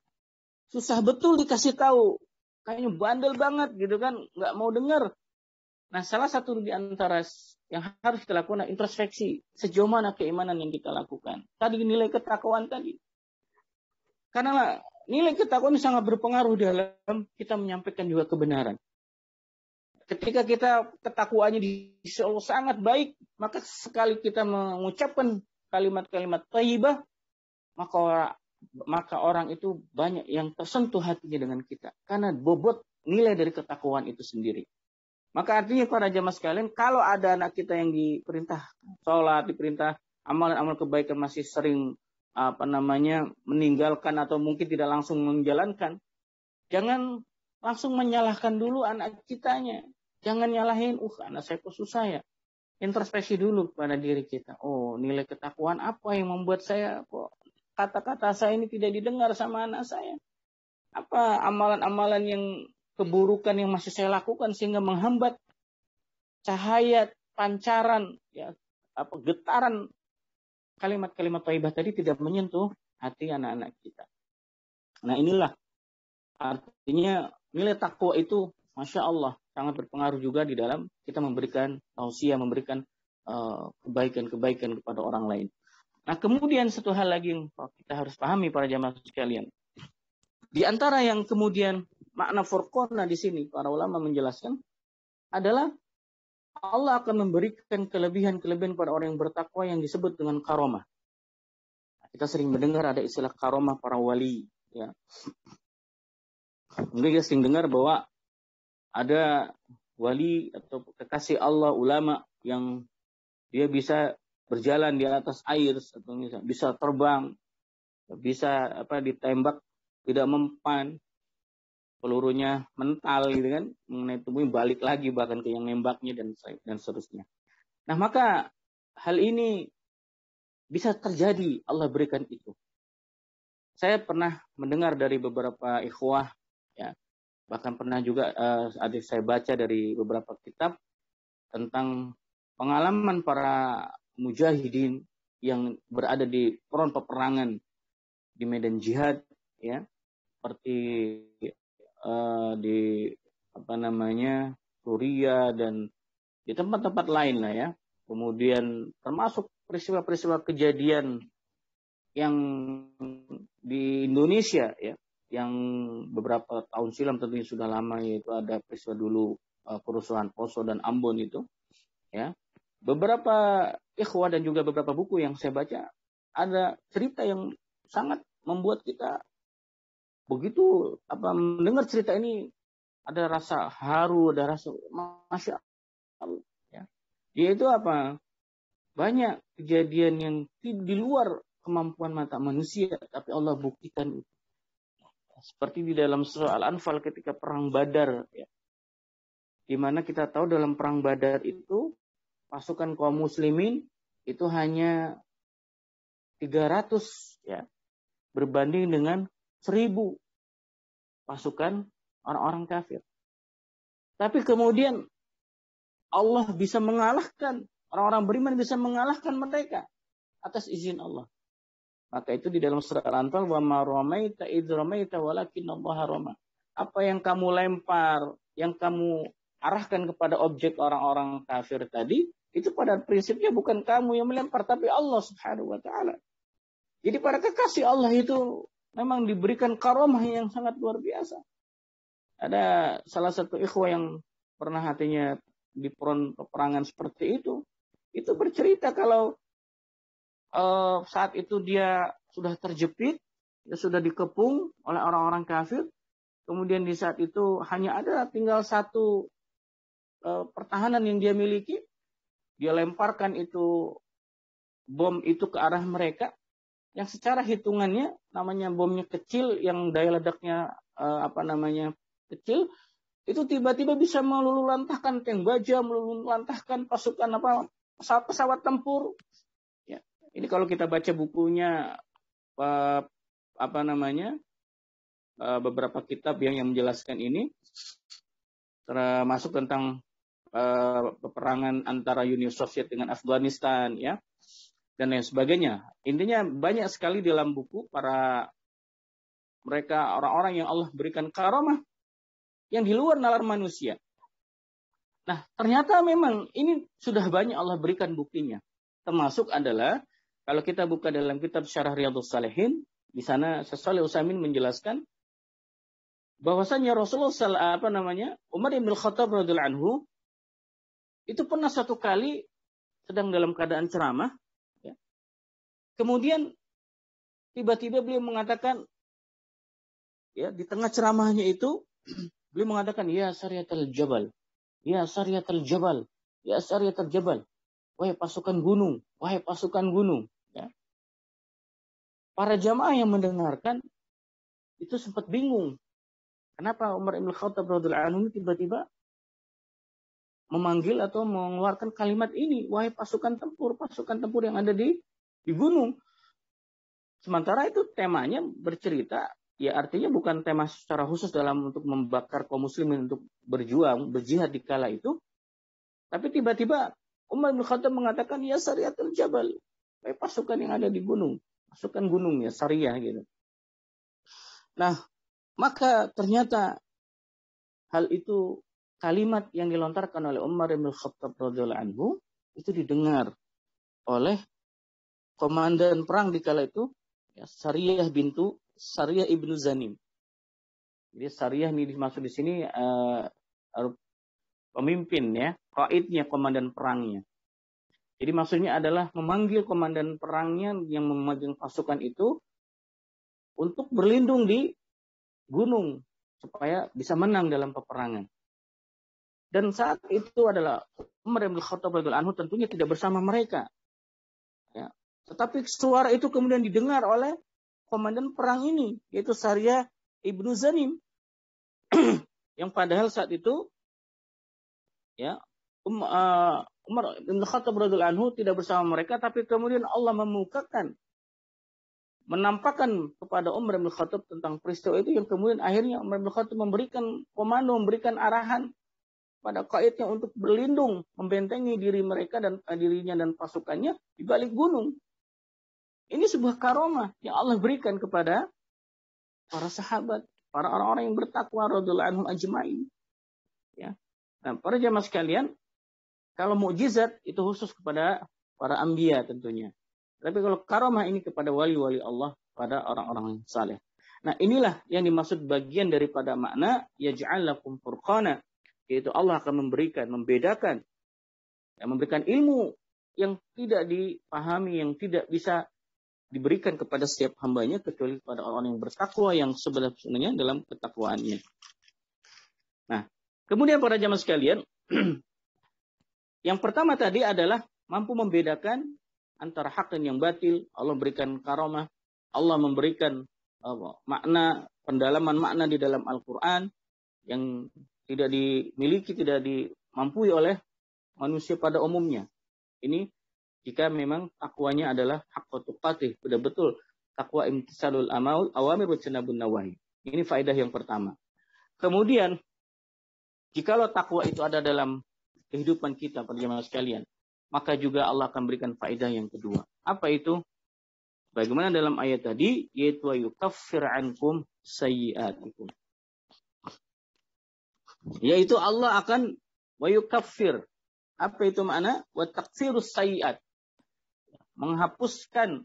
susah betul dikasih tahu, kayaknya bandel banget gitu kan, nggak mau dengar. Nah, salah satu di antara yang harus kita lakukan adalah introspeksi. Sejauh mana keimanan yang kita lakukan. Tadi nilai ketakwaan tadi. Karena nilai ketakwaan sangat berpengaruh dalam kita menyampaikan juga kebenaran. Ketika kita ketakwaannya di sisi Allah sangat baik, maka sekali kita mengucapkan kalimat-kalimat thayyibah, maka orang itu banyak yang tersentuh hatinya dengan kita. Karena bobot nilai dari ketakwaan itu sendiri. Maka artinya para jamaah sekalian, kalau ada anak kita yang diperintah sholat, diperintah amalan-amal kebaikan masih sering meninggalkan atau mungkin tidak langsung menjalankan, jangan langsung menyalahkan dulu anak kitanya. Jangan nyalahin, anak saya kok susah ya. Introspeksi dulu pada diri kita. Oh, nilai ketakwaan apa yang membuat saya kok kata-kata saya ini tidak didengar sama anak saya? Apa amalan-amalan yang keburukan yang masih saya lakukan sehingga menghambat cahaya pancaran, ya, getaran kalimat-kalimat thayyibah tadi tidak menyentuh hati anak-anak kita. Nah, inilah artinya nilai takwa itu, Masya Allah, sangat berpengaruh juga di dalam kita memberikan tausiah, memberikan kebaikan-kebaikan kepada orang lain. Nah, kemudian satu hal lagi yang kita harus pahami para jamaah sekalian. Di antara yang kemudian makna furqana di sini para ulama menjelaskan adalah Allah akan memberikan kelebihan-kelebihan pada orang yang bertakwa yang disebut dengan karomah. Kita sering mendengar ada istilah karomah para wali, ya. Mungkin kita sering dengar bahwa ada wali atau kekasih Allah, ulama yang dia bisa berjalan di atas air, atau bisa terbang, bisa ditembak tidak mempan, pelurunya mental gitu kan, mengenai tubuhnya balik lagi bahkan ke yang nembaknya dan seterusnya. Nah, maka hal ini bisa terjadi, Allah berikan itu. Saya pernah mendengar dari beberapa ikhwah, ya, bahkan pernah juga adik saya baca dari beberapa kitab tentang pengalaman para mujahidin yang berada di front peperangan di medan jihad, ya, seperti di Suriah dan di tempat-tempat lain lah ya. Kemudian termasuk peristiwa-peristiwa kejadian yang di Indonesia ya, yang beberapa tahun silam tentunya sudah lama, yaitu ada peristiwa dulu kerusuhan Poso dan Ambon itu ya. Beberapa ikhwah dan juga beberapa buku yang saya baca ada cerita yang sangat membuat kita begitu mendengar cerita ini ada rasa haru, ada rasa masya Allah ya. Yaitu banyak kejadian yang di luar kemampuan mata manusia, tapi Allah buktikan itu. Seperti di dalam surah Al-Anfal ketika perang Badar ya. Di mana kita tahu dalam perang Badar itu pasukan kaum muslimin itu hanya 300 ya, berbanding dengan 1000 pasukan orang-orang kafir. Tapi kemudian Allah bisa mengalahkan, orang-orang beriman bisa mengalahkan mereka atas izin Allah. Maka itu di dalam surah Al-Anfal, wa ma ramaita idz ramaita walakinnallaha rama. Apa yang kamu lempar, yang kamu arahkan kepada objek orang-orang kafir tadi, itu pada prinsipnya bukan kamu yang melempar, tapi Allah Subhanahu wa taala. Jadi para kekasih Allah itu memang diberikan karomah yang sangat luar biasa. Ada salah satu ikhwah yang pernah hatinya di peperangan seperti itu bercerita kalau saat itu dia sudah terjepit, dia sudah dikepung oleh orang-orang kafir. Kemudian di saat itu hanya ada tinggal satu pertahanan yang dia miliki. Dia lemparkan itu bom itu ke arah mereka, yang secara hitungannya namanya bomnya kecil, yang daya ledaknya kecil, itu tiba-tiba bisa meluluhlantahkan tank baja, meluluhlantahkan pasukan pesawat tempur. Ya. Ini kalau kita baca bukunya beberapa kitab yang menjelaskan ini, termasuk tentang peperangan antara Uni Soviet dengan Afghanistan ya, dan lain sebagainya. Intinya banyak sekali dalam buku mereka orang-orang yang Allah berikan karamah yang di luar nalar manusia. Nah, ternyata memang ini sudah banyak Allah berikan buktinya. Termasuk adalah kalau kita buka dalam kitab Syarah Riyadhus Shalihin, di sana Syekh Shalih Utsaimin menjelaskan bahwasanya Rasulullah Umar bin Khattab radhiyallahu anhu itu pernah satu kali sedang dalam keadaan ceramah, ya. Kemudian tiba-tiba beliau mengatakan, ya, di tengah ceramahnya itu beliau mengatakan, ya Sariyatul Jabal, ya Sariyatul Jabal, ya Sariyatul Jabal, wahai pasukan gunung, wahai pasukan gunung. Ya. Para jamaah yang mendengarkan itu sempat bingung. Kenapa Umar bin Khattab radhiyallahu anhu tiba-tiba memanggil atau mengeluarkan kalimat ini, wahai pasukan tempur yang ada di gunung. Sementara itu temanya bercerita, ya artinya bukan tema secara khusus dalam untuk membakar kaum muslimin untuk berjuang, berjihad di kala itu. Tapi tiba-tiba Umar bin Khattab mengatakan, ya Sariyatul Jabal, wahai pasukan yang ada di gunung, pasukan gunung ya, Sariyah gitu. Nah, maka ternyata hal itu, kalimat yang dilontarkan oleh Umar bin Khattab radhiyallahu anhu itu didengar oleh komandan perang di kala itu, ya, Sariyah ibnu Zanim. Jadi Sariyah ini dimaksud di sini pemimpin ya, qaidnya, komandan perangnya. Jadi maksudnya adalah memanggil komandan perangnya yang memegang pasukan itu untuk berlindung di gunung supaya bisa menang dalam peperangan. Dan saat itu adalah Umar bin Khattab radhiyallahu anhu tentunya tidak bersama mereka. Ya. Tetapi suara itu kemudian didengar oleh komandan perang ini, yaitu Sariyah Ibnu Zanim. Yang padahal saat itu ya Umar bin Khattab radhiyallahu anhu tidak bersama mereka, tapi kemudian Allah menampakkan kepada Umar bin Khattab tentang peristiwa itu, yang kemudian akhirnya Umar bin Khattab memberikan komando, memberikan arahan pada qaidnya untuk berlindung, membentengi diri mereka dan dirinya dan pasukannya di balik gunung. Ini sebuah karomah yang Allah berikan kepada para sahabat, para orang-orang yang bertakwa radhiyallahu anhum ajma'in. Ya. Nah, para jamaah sekalian, kalau mukjizat itu khusus kepada para anbiya tentunya. Tapi kalau karomah ini kepada wali-wali Allah, pada orang-orang yang saleh. Nah, inilah yang dimaksud bagian daripada makna yaj'al lakum furqana, yaitu Allah akan membedakan, memberikan ilmu yang tidak dipahami, yang tidak bisa diberikan kepada setiap hambanya kecuali kepada orang yang bertakwa yang sebenarnya dalam ketakwaannya. Nah, kemudian para jamaah sekalian, yang pertama tadi adalah mampu membedakan antara hak dan yang batil. Allah berikan karomah, Allah memberikan makna, pendalaman makna di dalam Al-Quran yang tidak dimiliki, tidak dimampui oleh manusia pada umumnya. Ini jika memang takwanya adalah haqqa tuqatih, betul-betul takwa imtisalul awamir wa ijtinabun nawahi. Ini faedah yang pertama. Kemudian, jikalau takwa itu ada dalam kehidupan kita para jemaah sekalian, maka juga Allah akan berikan faedah yang kedua. Apa itu? Bagaimana dalam ayat tadi, yaitu yukaffir ankum sayyi'atikum. Yaitu Allah akan yukaffir. Apa itu makna? Wa takfirus sayyi'at. Menghapuskan.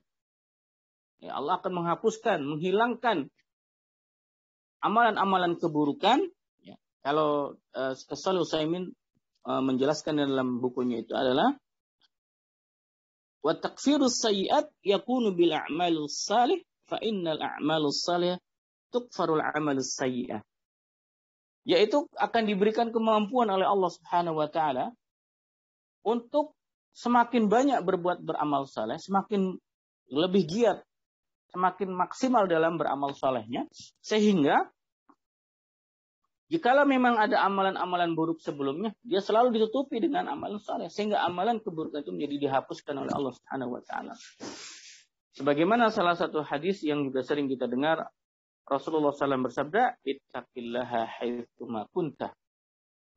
Ya, Allah akan menghapuskan, menghilangkan amalan-amalan keburukan. Ya, kalau Shalih Utsaimin menjelaskan dalam bukunya itu adalah wa takfirus sayyi'at yakunu bil a'malus salih fa innal a'malus salih tukfarul a'malus sayyi'ah. Yaitu akan diberikan kemampuan oleh Allah Subhanahu wa taala untuk semakin banyak berbuat beramal saleh, semakin lebih giat, semakin maksimal dalam beramal salehnya, sehingga jikalau memang ada amalan-amalan buruk sebelumnya, dia selalu ditutupi dengan amalan saleh, sehingga amalan keburukan itu menjadi dihapuskan oleh Allah Subhanahu wa taala. Sebagaimana salah satu hadis yang juga sering kita dengar, Rasulullah SAW bersabda, ittaqillaha haitsuma kunta.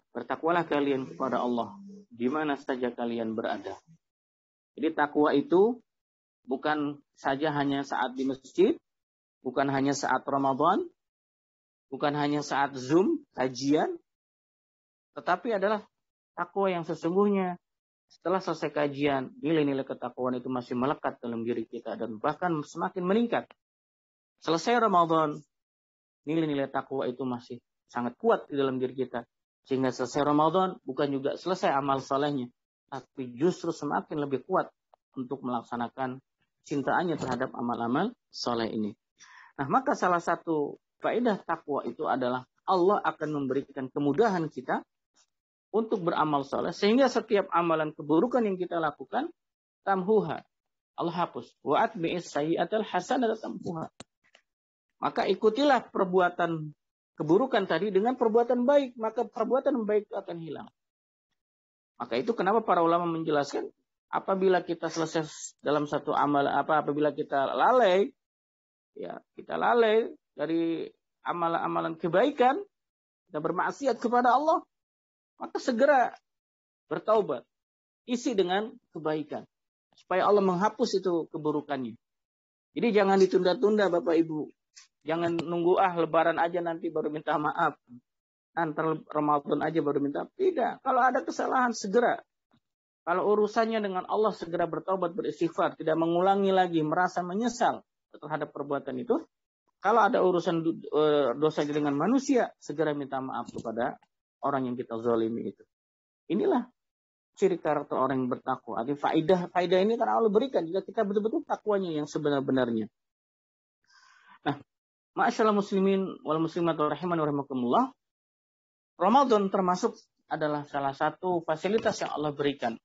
Bertakwalah kalian kepada Allah di mana saja kalian berada. Jadi takwa itu bukan saja hanya saat di masjid, bukan hanya saat Ramadan, bukan hanya saat Zoom, kajian, tetapi adalah takwa yang sesungguhnya. Setelah selesai kajian, nilai-nilai ketakwaan itu masih melekat dalam diri kita dan bahkan semakin meningkat. Selesai Ramadan, nilai-nilai takwa itu masih sangat kuat di dalam diri kita. Sehingga selesai Ramadan bukan juga selesai amal salehnya, tapi justru semakin lebih kuat untuk melaksanakan cintaannya terhadap amal-amal saleh ini. Nah, maka salah satu faedah takwa itu adalah Allah akan memberikan kemudahan kita untuk beramal saleh, sehingga setiap amalan keburukan yang kita lakukan, tamhuha, Allah hapus. Wa atbi'is sayyi'atal hasanata tamhuha. Maka ikutilah perbuatan keburukan tadi dengan perbuatan baik, maka perbuatan baik akan hilang. Maka itu kenapa para ulama menjelaskan, apabila kita selesai dalam satu amal, apabila kita lalai, ya kita lalai dari amalan-amalan kebaikan, kita bermaksiat kepada Allah, maka segera bertaubat, isi dengan kebaikan, supaya Allah menghapus itu keburukannya. Jadi jangan ditunda-tunda Bapak Ibu. Jangan nunggu lebaran aja nanti baru minta maaf. Antar Ramadan aja baru minta. Tidak. Kalau ada kesalahan segera. Kalau urusannya dengan Allah segera bertaubat, beristighfar. Tidak mengulangi lagi. Merasa menyesal terhadap perbuatan itu. Kalau ada urusan dosa dengan manusia, segera minta maaf kepada orang yang kita zalimi itu. Inilah ciri karakter orang yang bertakwa. Artinya faidah ini karena Allah berikan. Jika kita betul-betul takwanya yang sebenar-benarnya. Nah, ma'asyiral muslimin wal muslimat rahimani wa rahimakumullah. Ramadan termasuk adalah salah satu fasilitas yang Allah berikan.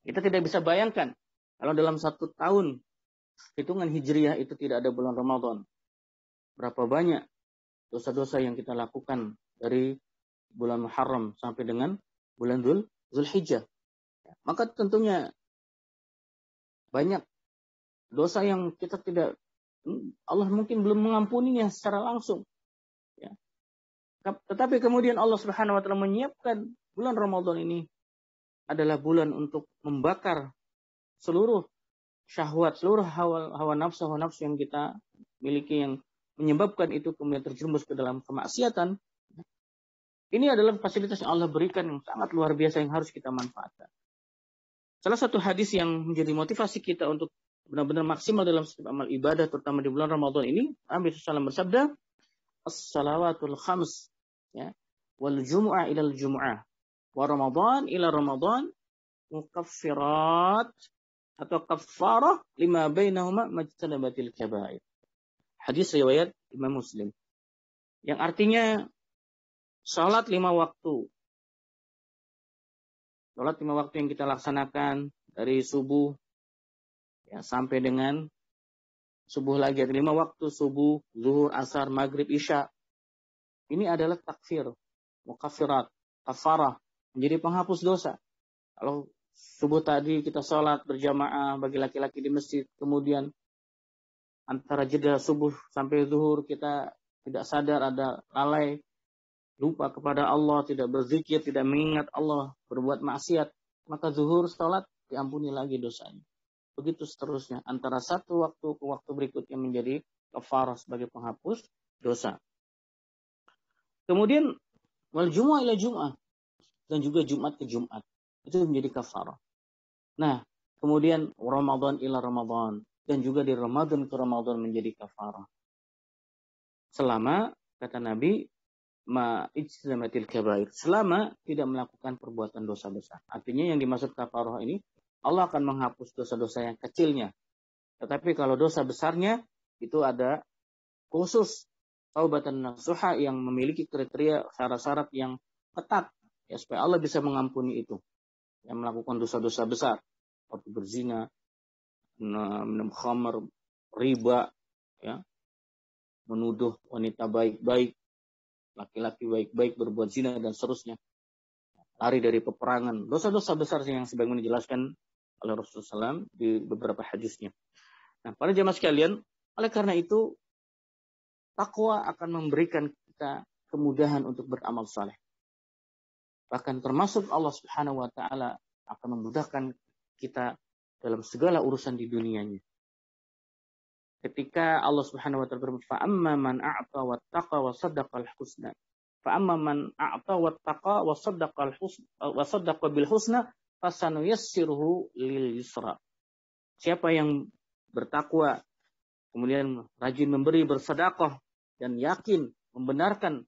Kita tidak bisa bayangkan kalau dalam satu tahun hitungan Hijriah itu tidak ada bulan Ramadan. Berapa banyak dosa-dosa yang kita lakukan dari bulan Muharram sampai dengan bulan Zulhijjah. Maka tentunya banyak dosa yang kita tidak, Allah mungkin belum mengampuninya secara langsung. Ya. Tetapi kemudian Allah Subhanahu wa taala menyiapkan bulan Ramadan ini adalah bulan untuk membakar seluruh syahwat, seluruh hawa nafsu yang kita miliki yang menyebabkan itu kemudian terjerumus ke dalam kemaksiatan. Ini adalah fasilitas yang Allah berikan yang sangat luar biasa yang harus kita manfaatkan. Salah satu hadis yang menjadi motivasi kita untuk benar-benar maksimal dalam setiap amal ibadah, terutama di bulan Ramadan ini, Nabi SAW bersabda, as-salawatul khams, ya, wal jumu'ah ilal jumu'ah, wa Ramadan ila Ramadan, mukaffirat atau kaffarah lima bainahuma majtanabatil kabair. Hadis riwayat Imam Muslim. Yang artinya salat 5 waktu. Salat 5 waktu yang kita laksanakan dari subuh ya, sampai dengan subuh lagi. Ada 5 waktu subuh, zuhur, asar, maghrib, isya. Ini adalah takfir, mukaffirat, kafarah, menjadi penghapus dosa. Kalau subuh tadi kita sholat berjamaah bagi laki-laki di masjid, kemudian antara jeda subuh sampai zuhur kita tidak sadar, ada lalai, lupa kepada Allah, tidak berzikir, tidak mengingat Allah, berbuat maksiat, maka zuhur sholat diampuni lagi dosanya. Begitu seterusnya, antara satu waktu ke waktu berikutnya menjadi kafarah sebagai penghapus dosa. Kemudian wal jumu'ah ila jumu'ah, dan juga Jumat ke Jumat, itu menjadi kafarah. Nah, kemudian Ramadan ila Ramadan, dan juga di Ramadan ke Ramadan menjadi kafarah. Selama, kata Nabi, ma'ijtamatil kabair, selama tidak melakukan perbuatan dosa besar. Artinya yang dimaksud kafarah ini, Allah akan menghapus dosa-dosa yang kecilnya. Tetapi kalau dosa besarnya, itu ada khusus taubatan nasuha yang memiliki kriteria syarat-syarat yang ketat, ya, supaya Allah bisa mengampuni itu. Yang melakukan dosa-dosa besar, seperti berzina, minum khamar, riba, ya, menuduh wanita baik-baik, laki-laki baik-baik berbuat zina dan seterusnya, lari dari peperangan, dosa-dosa besar yang sebagaimana dijelaskan oleh Rasulullah SAW di beberapa hadisnya. Nah, para jamaah sekalian, oleh karena itu takwa akan memberikan kita kemudahan untuk beramal saleh. Bahkan termasuk Allah Subhanahu wa taala akan memudahkan kita dalam segala urusan di dunianya. Ketika Allah Subhanahu wa taala berfirman, "Fa amma man a'ta wattaqa wa saddaqal husna." Fa amma man a'ta wattaqa wa saddaqa bil husna fasanuyassiruhu lil yusra. Siapa yang bertakwa, kemudian rajin memberi, bersedekah dan yakin membenarkan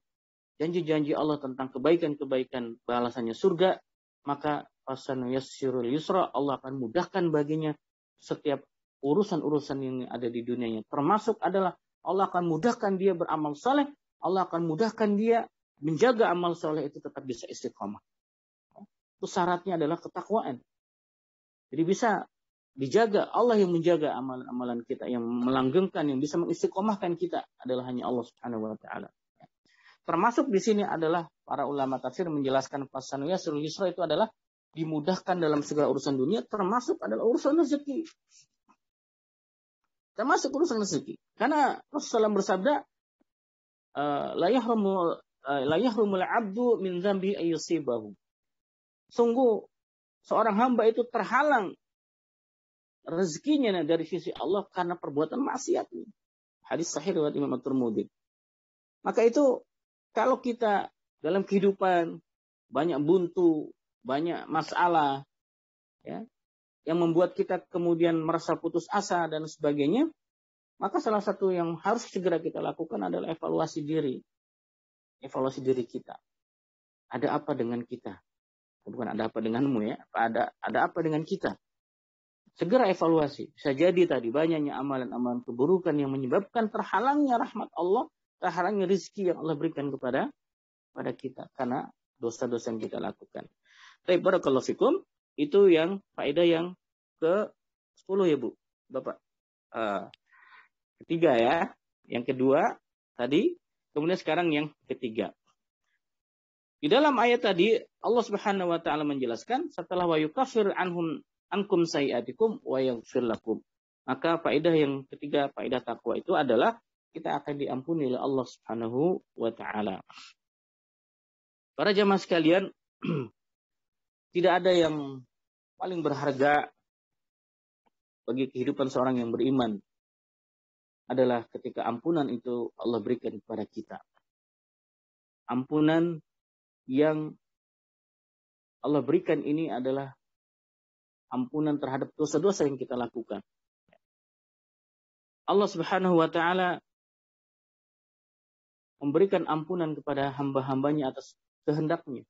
janji-janji Allah tentang kebaikan-kebaikan balasannya surga, maka fasanuyassirul yusra, Allah akan mudahkan baginya setiap urusan-urusan yang ada di dunianya. Termasuk adalah Allah akan mudahkan dia beramal saleh, Allah akan mudahkan dia menjaga amal saleh itu tetap bisa istiqamah. Itu syaratnya adalah ketakwaan. Jadi bisa dijaga, Allah yang menjaga amalan-amalan kita, yang melanggengkan, yang bisa mengistiqomahkan kita adalah hanya Allah Subhanahu wa taala. Termasuk di sini adalah para ulama tafsir menjelaskan fasanuyassirul yusra itu adalah dimudahkan dalam segala urusan dunia, termasuk adalah urusan rezeki. Termasuk urusan rezeki. Karena Rasulullah bersabda, la yahrumul 'abdu min dzambi ayyusibahu. Sungguh seorang hamba itu terhalang rezekinya dari sisi Allah karena perbuatan maksiat. Hadis sahih riwayat Imam At-Tirmidzi. Maka itu kalau kita dalam kehidupan banyak buntu, banyak masalah, ya, yang membuat kita kemudian merasa putus asa dan sebagainya, maka salah satu yang harus segera kita lakukan adalah evaluasi diri. Evaluasi diri kita. Ada apa dengan kita? Bukan ada apa denganmu, ya. Ada apa dengan kita? Segera evaluasi. Bisa jadi tadi banyaknya amalan-amalan keburukan yang menyebabkan terhalangnya rahmat Allah, terhalangnya rezeki yang Allah berikan kepada kita karena dosa-dosa yang kita lakukan. Baik, barakallahu fikum. Itu yang faedah yang ke-10 ya Bu, Bapak. ketiga ya. Yang kedua tadi, kemudian sekarang yang ketiga. Di dalam ayat tadi Allah Subhanahu wa taala menjelaskan setelah wa yukaffir ankum sayiatikum wa yaghfir lakum. Maka faedah yang ketiga, faedah takwa itu adalah kita akan diampuni oleh Allah Subhanahu wa taala. Para jamaah sekalian, tidak ada yang paling berharga bagi kehidupan seorang yang beriman adalah ketika ampunan itu Allah berikan kepada kita. Ampunan yang Allah berikan ini adalah ampunan terhadap dosa-dosa yang kita lakukan. Allah Subhanahu wa taala memberikan ampunan kepada hamba-hambanya atas kehendaknya.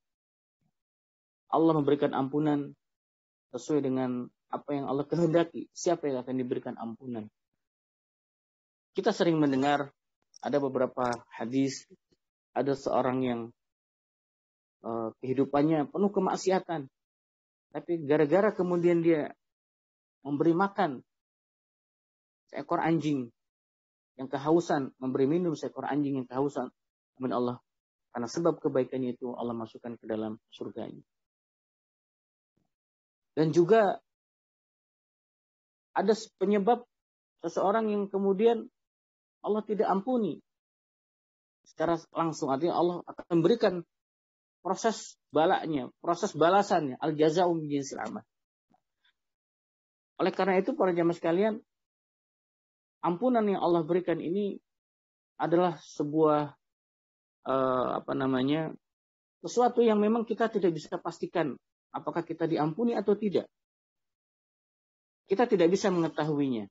Allah memberikan ampunan sesuai dengan apa yang Allah kehendaki. Siapa yang akan diberikan ampunan? Kita sering mendengar ada beberapa hadis, ada seorang yang kehidupannya penuh kemaksiatan. Tapi gara-gara kemudian dia memberi makan seekor anjing yang kehausan, memberi minum seekor anjing yang kehausan, kemudian Allah, karena sebab kebaikannya itu Allah masukkan ke dalam surganya. Dan juga ada penyebab seseorang yang kemudian Allah tidak ampuni secara langsung, artinya Allah akan memberikan proses balanya, proses balasannya, al-jaza'u min jinsil amal. Oleh karena itu para jamaah sekalian, ampunan yang Allah berikan ini adalah sebuah sesuatu yang memang kita tidak bisa pastikan apakah kita diampuni atau tidak. Kita tidak bisa mengetahuinya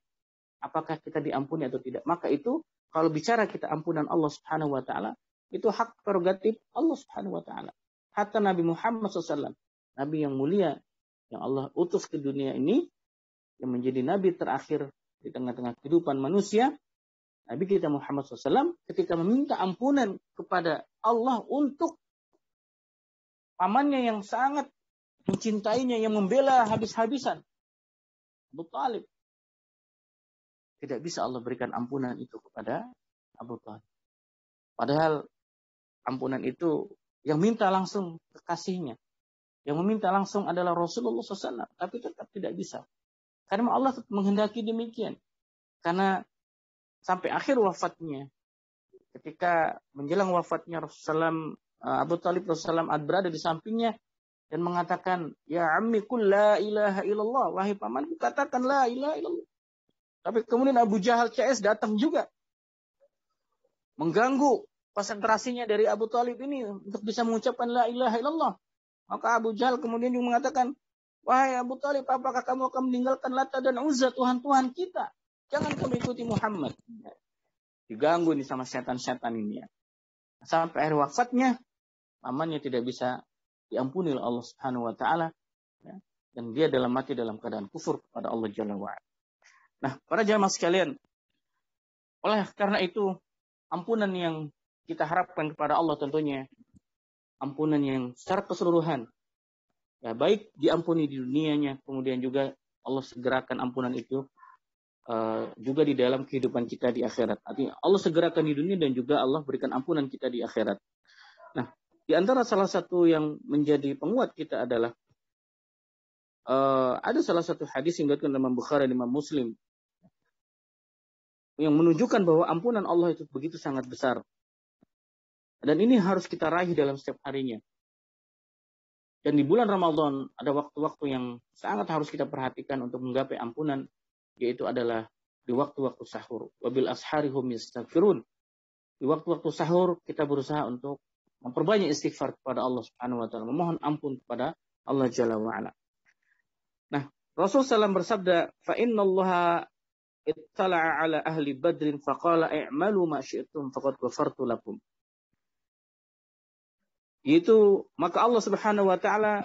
apakah kita diampuni atau tidak. Maka itu kalau bicara kita ampunan Allah Subhanahu wa taala, itu hak prerogatif Allah Subhanahu wa taala. Hatta Nabi Muhammad SAW, Nabi yang mulia yang Allah utus ke dunia ini, yang menjadi nabi terakhir di tengah-tengah kehidupan manusia, Nabi kita Muhammad SAW ketika meminta ampunan kepada Allah untuk pamannya yang sangat mencintainya, yang membela habis-habisan, Abu Talib. Tidak bisa Allah berikan ampunan itu kepada Abu Talib. Padahal ampunan itu yang minta langsung kekasihnya. Yang meminta langsung adalah Rasulullah SAW. Tapi tetap tidak bisa. Karena Allah menghendaki demikian. Karena sampai akhir wafatnya, ketika menjelang wafatnya Rasulullah, Abu Talib Rasulullah berada di sampingnya dan mengatakan, ya ammi qul la ilaha illallah, wahai pamanku katakan la ilaha illallah. Tapi kemudian Abu Jahal CS datang juga mengganggu konsentrasinya dari Abu Talib ini untuk bisa mengucapkan la ilaha illallah. Maka Abu Jahal kemudian juga mengatakan, wahai Abu Talib, apakah kamu akan meninggalkan Lata dan Uzza, Tuhan-Tuhan kita? Jangan kamu ikuti Muhammad. Diganggu ini sama setan-setan ini ya. Sampai akhir wafatnya, pamannya tidak bisa diampuni oleh Allah Subhanahu wa taala, ya. Dan dia mati dalam keadaan kufur kepada Allah Jalla wa'ala. Nah, para jamaah sekalian, oleh karena itu ampunan yang kita harapkan kepada Allah tentunya ampunan yang secara keseluruhan, ya, baik diampuni di dunianya, kemudian juga Allah segerakan ampunan itu juga di dalam kehidupan kita di akhirat. Artinya Allah segerakan di dunia dan juga Allah berikan ampunan kita di akhirat. Nah, di antara salah satu yang menjadi penguat kita adalah ada salah satu hadis yang diriwayatkan oleh Imam Bukhari dan Imam Muslim yang menunjukkan bahwa ampunan Allah itu begitu sangat besar. Dan ini harus kita raih dalam setiap harinya. Dan di bulan Ramadan ada waktu-waktu yang sangat harus kita perhatikan untuk menggapai ampunan, yaitu adalah di waktu-waktu sahur. Wabil ashari hum yastaghfirun. Di waktu-waktu sahur kita berusaha untuk memperbanyak istighfar kepada Allah Subhanahu wa taala, memohon ampun kepada Allah Jalla wa ala. Nah, Rasulullah SAW bersabda, "Fa innallaha ittala'a 'ala ahli Badrin faqala i'malu ma syi'tum faqad ghafartu lakum." Itu maka Allah Subhanahu wa taala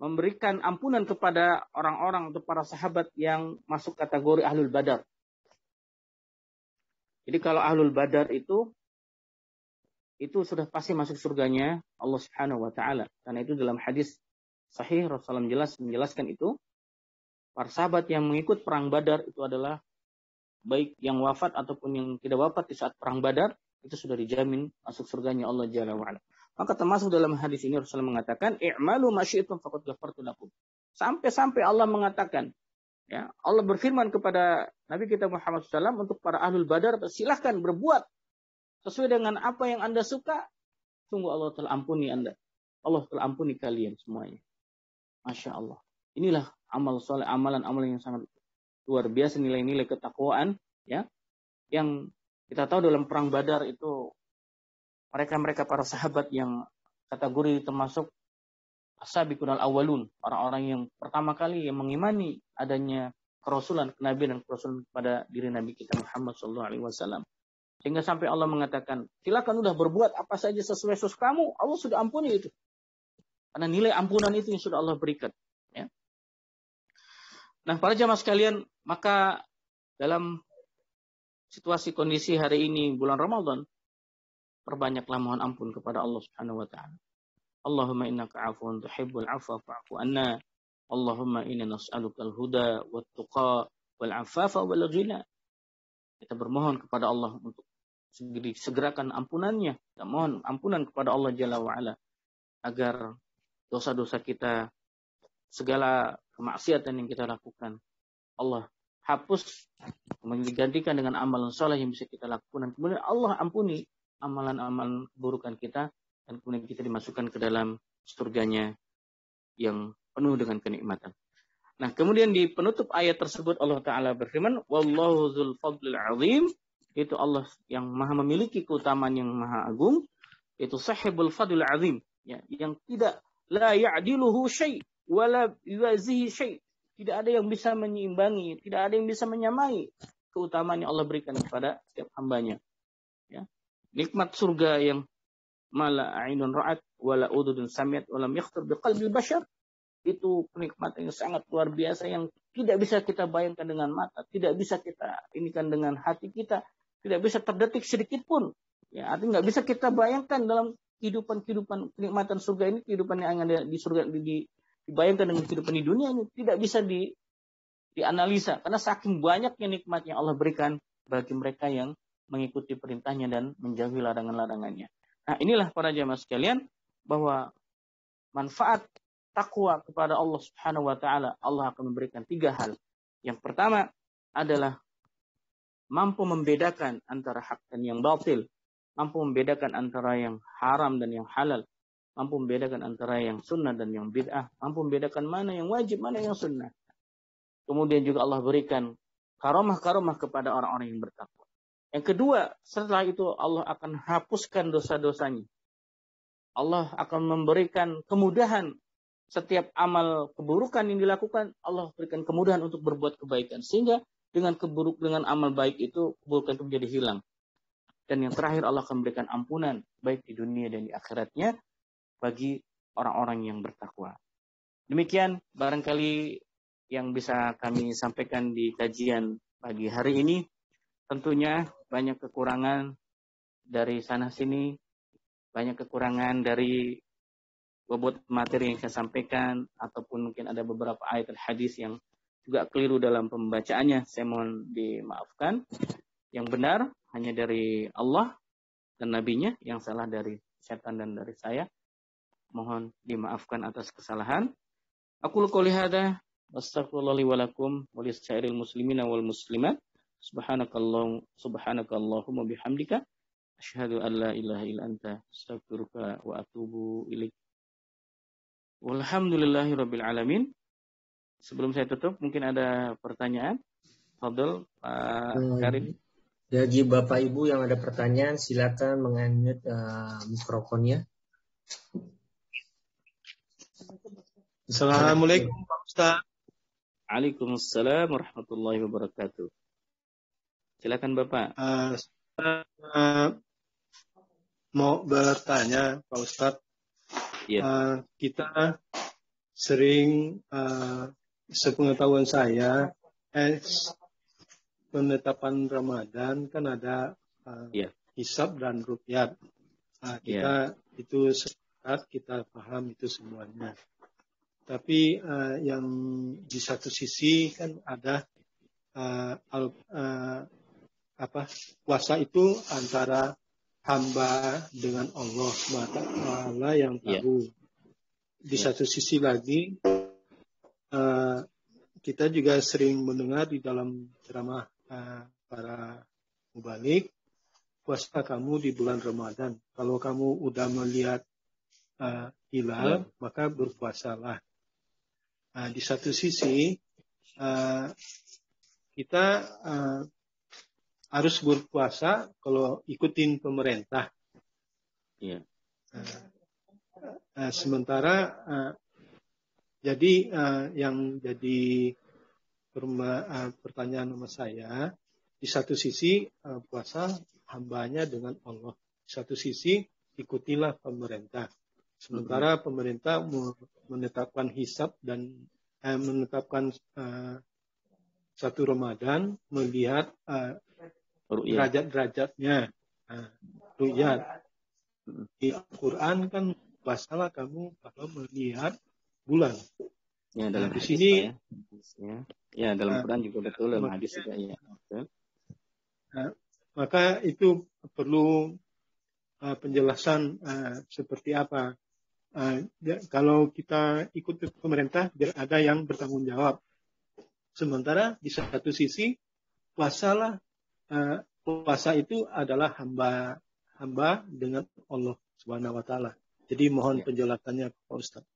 memberikan ampunan kepada orang-orang atau para sahabat yang masuk kategori Ahlul Badar. Jadi kalau Ahlul Badar itu sudah pasti masuk surganya Allah Subhanahu wa taala. Karena itu dalam hadis sahih Rasulullah menjelaskan itu para sahabat yang mengikut perang Badar itu adalah baik yang wafat ataupun yang tidak wafat di saat perang Badar, itu sudah dijamin masuk surganya Allah Jalla wa'ala. Maka termasuk dalam hadis ini Rasulullah mengatakan, i'malu ma syi'tum faqad ghafartu lakum. Sampai-sampai Allah mengatakan, ya, Allah berfirman kepada Nabi kita Muhammad SAW untuk para ahlul Badar, silahkan berbuat sesuai dengan apa yang Anda suka, sungguh Allah telah ampuni Anda. Allah telah ampuni kalian semuanya. Masya Allah. Inilah amal soleh, amalan-amalan yang sangat luar biasa, nilai-nilai ketakwaan, ya, yang kita tahu dalam perang Badar itu mereka para sahabat yang kategori termasuk as-sabiqun al-awwalun, orang-orang yang pertama kali yang mengimani adanya kerasulan, kenabian dan kerasulan pada diri Nabi kita Muhammad SAW. Sehingga sampai Allah mengatakan, silakan udah berbuat apa saja sesuai kamu, Allah sudah ampuni itu. Karena nilai ampunan itu yang sudah Allah berikan. Ya. Nah, para jamaah sekalian, maka dalam situasi kondisi hari ini bulan Ramadan, perbanyaklah mohon ampun kepada Allah Subhanahu wa taala. Allahumma innaka 'afuwun tuhibbul 'afwa fa'fu anna. Allahumma inna nas'alukal huda wat tuqa wal 'afafa wal ghina. Kita bermohon kepada Allah untuk segerakan ampunannya. Kita mohon ampunan kepada Allah Jalla wa ala agar dosa-dosa kita, segala kemaksiatan yang kita lakukan, Allah hapus, menggantikan dengan amalan soleh yang bisa kita lakukan. Kemudian Allah ampuni amalan-amalan keburukan kita, dan kemudian kita dimasukkan ke dalam surganya yang penuh dengan kenikmatan. Nah, kemudian di penutup ayat tersebut Allah Ta'ala berfirman, Wallahu dzul fadlil azim, itu Allah yang maha memiliki keutamaan yang maha agung, itu sahibul fadlil azim, ya, yang tidak la ya'diluhu syai' wala yuwazihi syai'. Tidak ada yang bisa menyeimbangi, tidak ada yang bisa menyamai keutamaan yang Allah berikan kepada setiap hambanya. Ya. Nikmat surga yang mala ainun ra'at wala udhun samiat walam yakhtur biqalbil bashar, itu kenikmatan yang sangat luar biasa yang tidak bisa kita bayangkan dengan mata, tidak bisa kita inikan dengan hati kita, tidak bisa terdetik sedikit pun. Ya, artinya nggak bisa kita bayangkan dalam kehidupan kenikmatan surga ini, kehidupan yang ada di surga dibayangkan dengan kehidupan di dunia ini tidak bisa dianalisa, karena saking banyaknya nikmat yang Allah berikan bagi mereka yang mengikuti perintahnya dan menjauhi larangan-larangannya. Nah, inilah para jamaah sekalian, bahwa manfaat takwa kepada Allah Subhanahu wa taala, Allah akan memberikan 3 hal. Yang pertama adalah mampu membedakan antara hak dan yang batil, mampu membedakan antara yang haram dan yang halal, mampu membedakan antara yang sunnah dan yang bid'ah, mampu membedakan mana yang wajib, mana yang sunnah. Kemudian juga Allah berikan karamah-karamah kepada orang-orang yang bertakwa. Yang kedua, setelah itu Allah akan hapuskan dosa-dosanya. Allah akan memberikan kemudahan setiap amal keburukan yang dilakukan, Allah berikan kemudahan untuk berbuat kebaikan. Sehingga dengan amal baik itu, keburukan itu menjadi hilang. Dan yang terakhir, Allah akan memberikan ampunan baik di dunia dan di akhiratnya bagi orang-orang yang bertakwa. Demikian barangkali yang bisa kami sampaikan di kajian pagi hari ini. Tentunya banyak kekurangan dari sana sini, banyak kekurangan dari bobot materi yang saya sampaikan, ataupun mungkin ada beberapa ayat hadis yang juga keliru dalam pembacaannya. Saya mohon dimaafkan. Yang benar hanya dari Allah dan Nabi-Nya, yang salah dari setan dan dari saya. Mohon dimaafkan atas kesalahan. Aqulu qouli hadza wastaghfirullahi wa lakum wa lisa'iril muslimina wal muslimat. Subhanakallahumma bihamdika asyhadu an la ilaha illa anta astaghfiruka wa atubu ilaik. Walhamdulillahirabbil alamin. Sebelum saya tutup, mungkin ada pertanyaan. Fadhil Pak Karim. Bagi Bapak Ibu yang ada pertanyaan, silakan mengunmute mikrofonnya. Assalamualaikum Pak Ustaz. Waalaikumsalam warahmatullahi wabarakatuh. Silakan Bapak. Mau bertanya Pak Ustaz. Ya. Kita sering sepengetahuan saya penetapan Ramadan kan ada hisab dan ruqyat. Kita itu sepakat, kita paham itu semuanya. Tapi yang di satu sisi kan ada puasa itu antara hamba dengan Allah SWT yang tahu. Di satu sisi lagi kita juga sering mendengar di dalam ceramah para mubalik, puasa kamu di bulan Ramadan. Kalau kamu udah melihat hilal, maka berpuasalah. Di satu sisi kita harus berpuasa kalau ikutin pemerintah. Sementara jadi yang jadi pertanyaan sama saya, di satu sisi puasa hambanya dengan Allah, di satu sisi ikutilah pemerintah. Sementara pemerintah menetapkan hisab dan menetapkan satu Ramadan, melihat derajat-derajatnya. Ru'yat. Di Al-Quran kan puasalah kamu kalau melihat bulan. Ya, dalam di sini ya dalam Quran juga betul, dalam hadis juga ya. Maka itu perlu penjelasan seperti apa. Kalau kita ikut pemerintah, biar ada yang bertanggung jawab. Sementara di satu sisi puasa itu adalah hamba dengan Allah Subhanahu wa taala. Jadi mohon penjelasannya Pak Ustaz.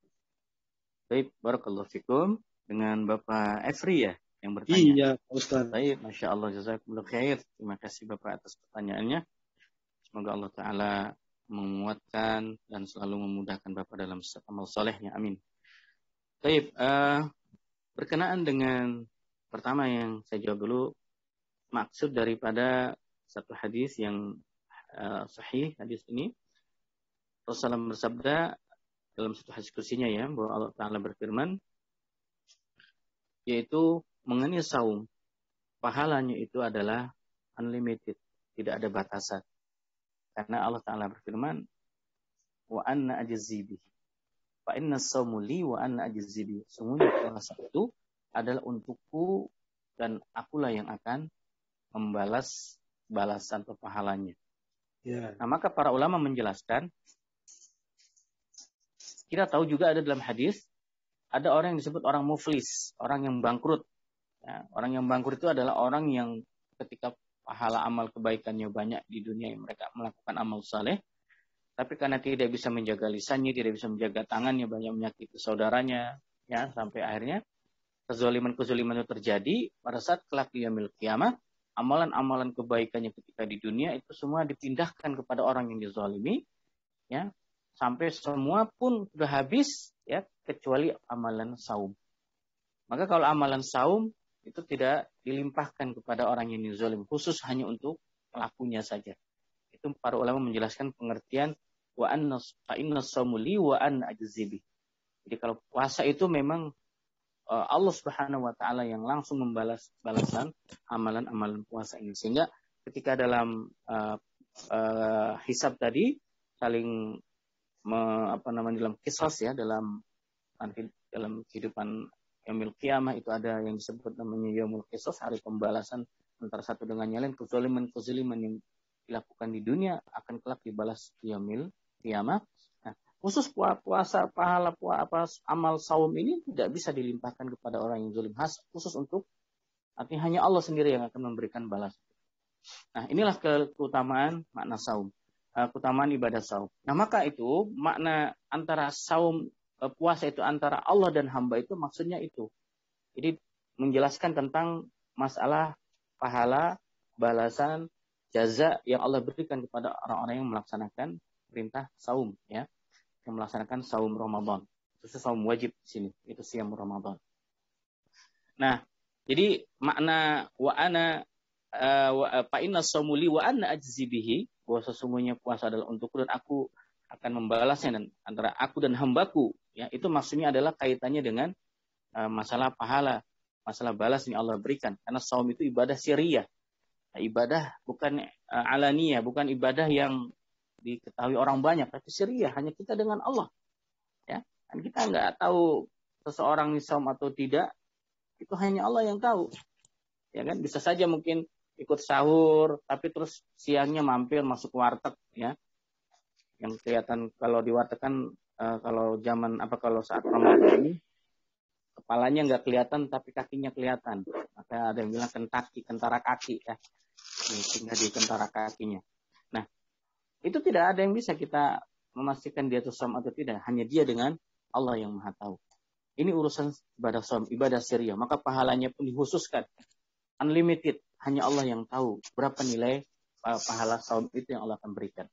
Baik, barakallahu fikum. Dengan Bapak Efri ya yang bertanya. Iya, Pak Ustaz. Baik, Masya Allah, jazakumullah khair. Terima kasih Bapak atas pertanyaannya. Semoga Allah Ta'ala menguatkan dan selalu memudahkan Bapak dalam setiap amal solehnya. Amin. Baik, berkenaan dengan pertama yang saya jawab dulu, maksud daripada satu hadis yang sahih, hadis ini, Rasulullah bersabda dalam satu hadis kursinya ya, bahwa Allah Ta'ala berfirman, yaitu mengenai saum, pahalanya itu adalah unlimited, tidak ada batasan. Karena Allah Ta'ala berfirman, wa anna ajzibi, fa inna saumu li wa anna ajzibi. Semuanya puasa itu adalah untukku dan akulah yang akan membalas balasan atau pahalanya. Nah, maka para ulama menjelaskan, kita tahu juga ada dalam hadis, ada orang yang disebut orang muflis, orang yang bangkrut. Ya, orang yang bangkrut itu adalah orang yang ketika pahala amal kebaikannya banyak di dunia, yang mereka melakukan amal saleh, tapi karena tidak bisa menjaga lisannya, tidak bisa menjaga tangannya, banyak menyakiti saudaranya, ya, sampai akhirnya kezaliman-kezaliman itu terjadi. Pada saat kelak di yaumil qiyamah, amalan-amalan kebaikannya ketika di dunia itu semua dipindahkan kepada orang yang dizalimi, ya, sampai semua pun sudah habis, ya, kecuali amalan saum. Maka kalau amalan saum itu tidak dilimpahkan kepada orang yang dizalim, khusus hanya untuk pelakunya saja. Itu para ulama menjelaskan pengertian wa anna saumu li wa anna ajzibi. Jadi kalau puasa itu memang Allah Subhanahu wa taala yang langsung membalas balasan amalan-amalan puasa ini. Sehingga ketika dalam hisab tadi saling dalam qisas ya, dalam kehidupan yaumil qiyamah itu ada yang disebut namanya yaumul qisas, hari pembalasan antara satu dengan yang lain. Kezaliman yang dilakukan di dunia akan kelak dibalas di yaumil qiyamah. Nah, khusus puasa, pahala amal saum ini tidak bisa dilimpahkan kepada orang yang zalim, khusus untuk, artinya hanya Allah sendiri yang akan memberikan balas. Nah, inilah keutamaan makna saum, keutamaan ibadah saum. Nah, maka itu makna antara saum, puasa itu antara Allah dan hamba itu maksudnya itu. Jadi menjelaskan tentang masalah pahala, balasan, jaza yang Allah berikan kepada orang-orang yang melaksanakan perintah saum, ya, yang melaksanakan saum Ramadan. Itu saum wajib di sini, itu siam Ramadan. Nah, jadi makna wa ana fa inna saumu li wa anna ajzibihi, bahwa sesungguhnya puasa adalah untukku dan aku akan membalasnya, dan antara aku dan hambaku, ya, itu maksudnya adalah kaitannya dengan masalah pahala, masalah balas yang Allah berikan. Karena saum itu ibadah sirriyah, ibadah bukan alaniyah, bukan ibadah yang diketahui orang banyak, tapi sirriyah, hanya kita dengan Allah, ya. Dan kita nggak tahu seseorang ini saum atau tidak, itu hanya Allah yang tahu. Ya kan, bisa saja mungkin ikut sahur, tapi terus siangnya mampir masuk warteg, ya. Yang kelihatan kalau di warteg kan kalau saat Ramadan ini kepalanya nggak kelihatan tapi kakinya kelihatan. Maka ada yang bilang kentara kaki, ya. Tinggal di kentara kakinya. Nah, itu tidak ada yang bisa kita memastikan dia itu saum atau tidak. Hanya dia dengan Allah yang Maha tahu. Ini urusan ibadah saum, ibadah syariah. Maka pahalanya pun dikhususkan. Unlimited. Hanya Allah yang tahu berapa nilai pahala saum itu yang Allah akan berikan.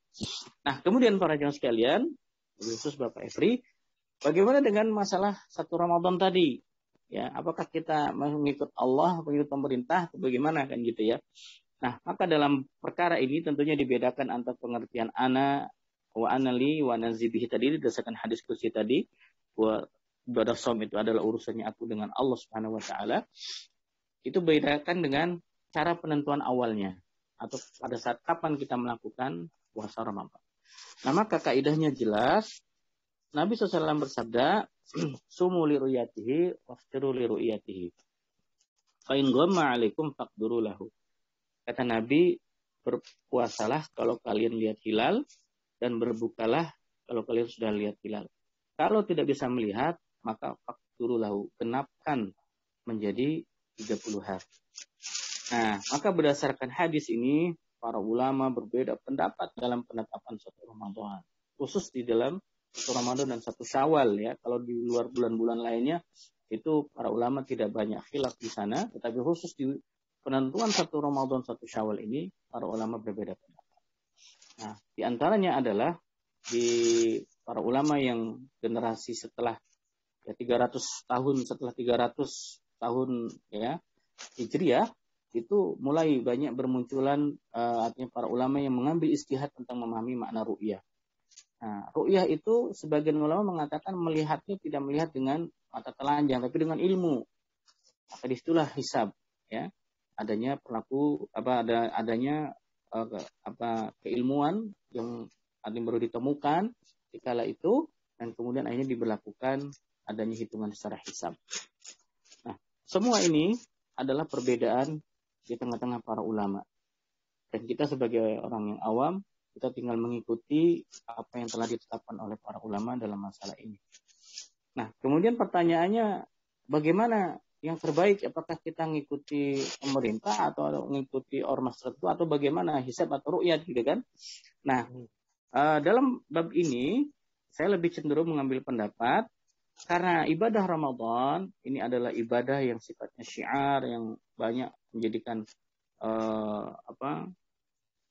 Nah, kemudian para jemaah sekalian, khusus Bapak Efri, bagaimana dengan masalah 1 Ramadan tadi? Ya, apakah kita mengikut Allah, mengikut pemerintah, atau bagaimana kan gitu ya? Nah, maka dalam perkara ini tentunya dibedakan antara pengertian ana wa anali wa nazibihi tadi berdasarkan hadis kursi tadi, bahwa ibadah saum itu adalah urusannya aku dengan Allah Subhanahu wa taala. Itu bedakan dengan cara penentuan awalnya atau pada saat kapan kita melakukan puasa Ramadan. Nah, maka kaidahnya jelas. Nabi SAW bersabda, sumu li ru'yatihi waftiru li ru'yatihi. Fa in ghamma 'alaikum faqduru lahu. Kata Nabi, berpuasalah kalau kalian lihat hilal dan berbukalah kalau kalian sudah lihat hilal. Kalau tidak bisa melihat, maka faqduru lahu, genapkan menjadi 30 hari. Nah, maka berdasarkan hadis ini, para ulama berbeda pendapat dalam penetapan 1 Ramadan. Khusus di dalam 1 Ramadan dan 1 Syawal, ya. Kalau di luar bulan-bulan lainnya, itu para ulama tidak banyak khilaf di sana. Tetapi khusus di penentuan 1 Ramadan, 1 Syawal ini, para ulama berbeda pendapat. Nah, di antaranya adalah di para ulama yang generasi setelah 300 tahun, setelah 300 tahun ya Hijriah, itu mulai banyak bermunculan artinya para ulama yang mengambil ijtihad tentang memahami makna ru'yah. Nah, ru'yah itu sebagian ulama mengatakan melihatnya tidak melihat dengan mata telanjang, tapi dengan ilmu. Maka disitulah hisab, ya. Adanya keilmuan yang baru ditemukan dikala itu, dan kemudian akhirnya diberlakukan adanya hitungan secara hisab. Nah, semua ini adalah perbedaan di tengah-tengah para ulama. Dan kita sebagai orang yang awam, kita tinggal mengikuti apa yang telah ditetapkan oleh para ulama dalam masalah ini. Nah, kemudian pertanyaannya, bagaimana yang terbaik? Apakah kita mengikuti pemerintah atau mengikuti ormas tertentu, atau bagaimana hisab atau ru'yat gitu kan? Nah, dalam bab ini saya lebih cenderung mengambil pendapat karena ibadah Ramadan ini adalah ibadah yang sifatnya syiar, yang banyak menjadikan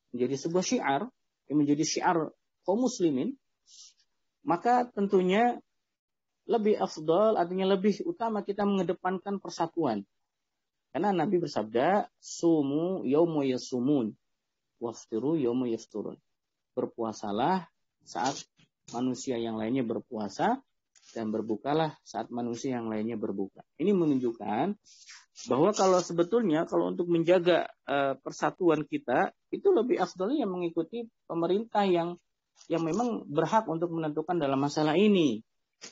menjadi sebuah syiar, yang menjadi syiar kaum muslimin, maka tentunya lebih afdal, artinya lebih utama kita mengedepankan persatuan. Karena Nabi bersabda, sumu yaumu yasumun, waftiru yaumu yafturun. Berpuasalah saat manusia yang lainnya berpuasa, dan berbukalah saat manusia yang lainnya berbuka. Ini menunjukkan bahwa kalau sebetulnya kalau untuk menjaga persatuan kita, itu lebih afdalnya mengikuti pemerintah yang memang berhak untuk menentukan dalam masalah ini.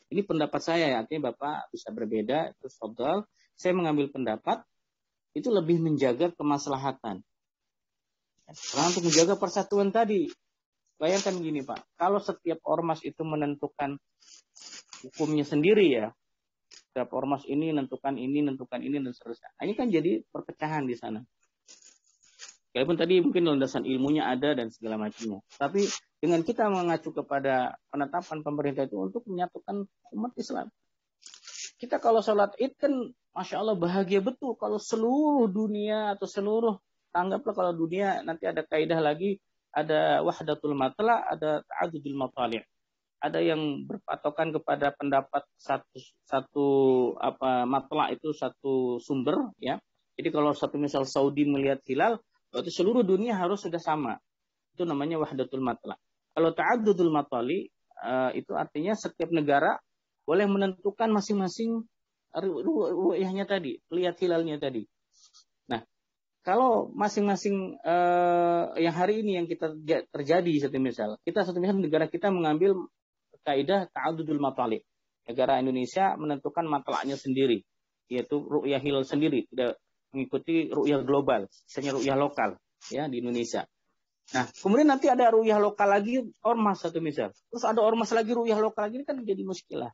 Ini pendapat saya, artinya Bapak bisa berbeda, itu afdal. Saya mengambil pendapat itu lebih menjaga kemaslahatan. Karena untuk menjaga persatuan tadi, bayangkan gini Pak, kalau setiap ormas itu menentukan hukumnya sendiri ya, setiap ormas ini menentukan ini, dan seterusnya. Ini kan jadi perpecahan di sana. Walaupun tadi mungkin landasan ilmunya ada dan segala macamnya. Tapi dengan kita mengacu kepada penetapan pemerintah itu untuk menyatukan umat Islam. Kita kalau sholat id kan Masya Allah bahagia betul. Kalau seluruh dunia atau seluruh, anggaplah kalau dunia nanti ada kaidah lagi, ada wahdatul matla, ada ta'adudul matali'. Ada yang berpatokan kepada pendapat satu matla itu satu sumber ya. Jadi kalau satu misal Saudi melihat hilal, berarti seluruh dunia harus sudah sama. Itu namanya wahdatul matla. Kalau ta'addudul matali itu artinya setiap negara boleh menentukan masing-masing ru'yahnya tadi, lihat hilalnya tadi. Nah, kalau masing-masing yang hari ini yang kita terjadi satu misal negara kita mengambil kaidah ta'addudul matali. negara Indonesia menentukan matlaknya sendiri, yaitu ru'yah hilal sendiri, tidak mengikuti ru'yah global, misalnya ru'yah lokal ya di Indonesia. Nah, kemudian nanti ada ru'yah lokal lagi ormas satu misal. Terus ada ormas lagi ru'yah lokal lagi, kan jadi muskilah.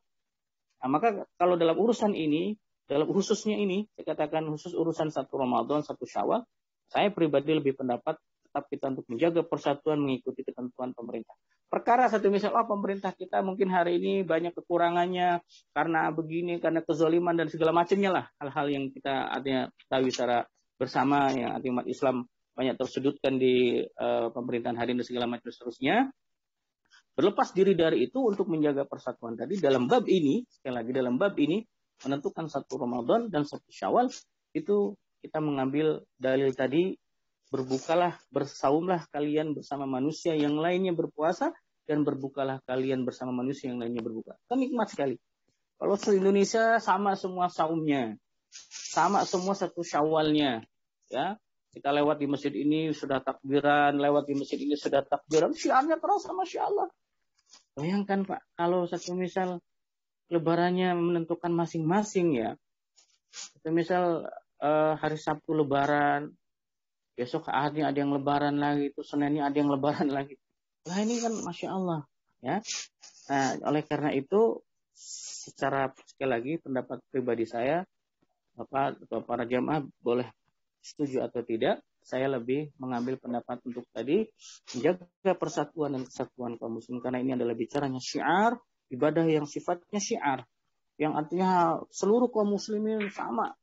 Nah, maka kalau dalam urusan ini, dalam khususnya ini, saya katakan khusus urusan 1 Ramadan, 1 Syawal, saya pribadi lebih pendapat tetap kita untuk menjaga persatuan mengikuti ketentuan pemerintah. Perkara satu misal, pemerintah kita mungkin hari ini banyak kekurangannya karena begini, karena kezaliman dan segala macamnya lah. Hal-hal yang kita artinya tahu secara bersama, yang artinya umat Islam banyak tersudutkan di pemerintahan hari ini dan segala macam seterusnya. Berlepas diri dari itu untuk menjaga persatuan tadi dalam bab ini, sekali lagi dalam bab ini, menentukan 1 Ramadan dan 1 Syawal, itu kita mengambil dalil tadi, berbukalah, bersaumlah kalian bersama manusia yang lainnya berpuasa, dan berbukalah kalian bersama manusia yang lainnya berbuka. Kan nikmat sekali. Kalau se-Indonesia sama semua saumnya, sama semua 1 Syawalnya, ya. Kita lewat di masjid ini sudah takbiran, lewat di masjid ini sudah takbiran, syiarnya terasa, Masya Allah. Bayangkan Pak, kalau satu misal lebarannya menentukan masing-masing ya. Satu misal hari Sabtu lebaran, besok Ahadnya ada yang lebaran lagi, itu Seninnya ada yang lebaran lagi. Nah ini kan Masya Allah. Ya. Nah, oleh karena itu, secara sekali lagi pendapat pribadi saya, Bapak atau para jamaah boleh setuju atau tidak, saya lebih mengambil pendapat untuk tadi menjaga persatuan dan kesatuan kaum muslim, karena ini adalah bicaranya syiar, ibadah yang sifatnya syiar, yang artinya seluruh kaum muslimin sama.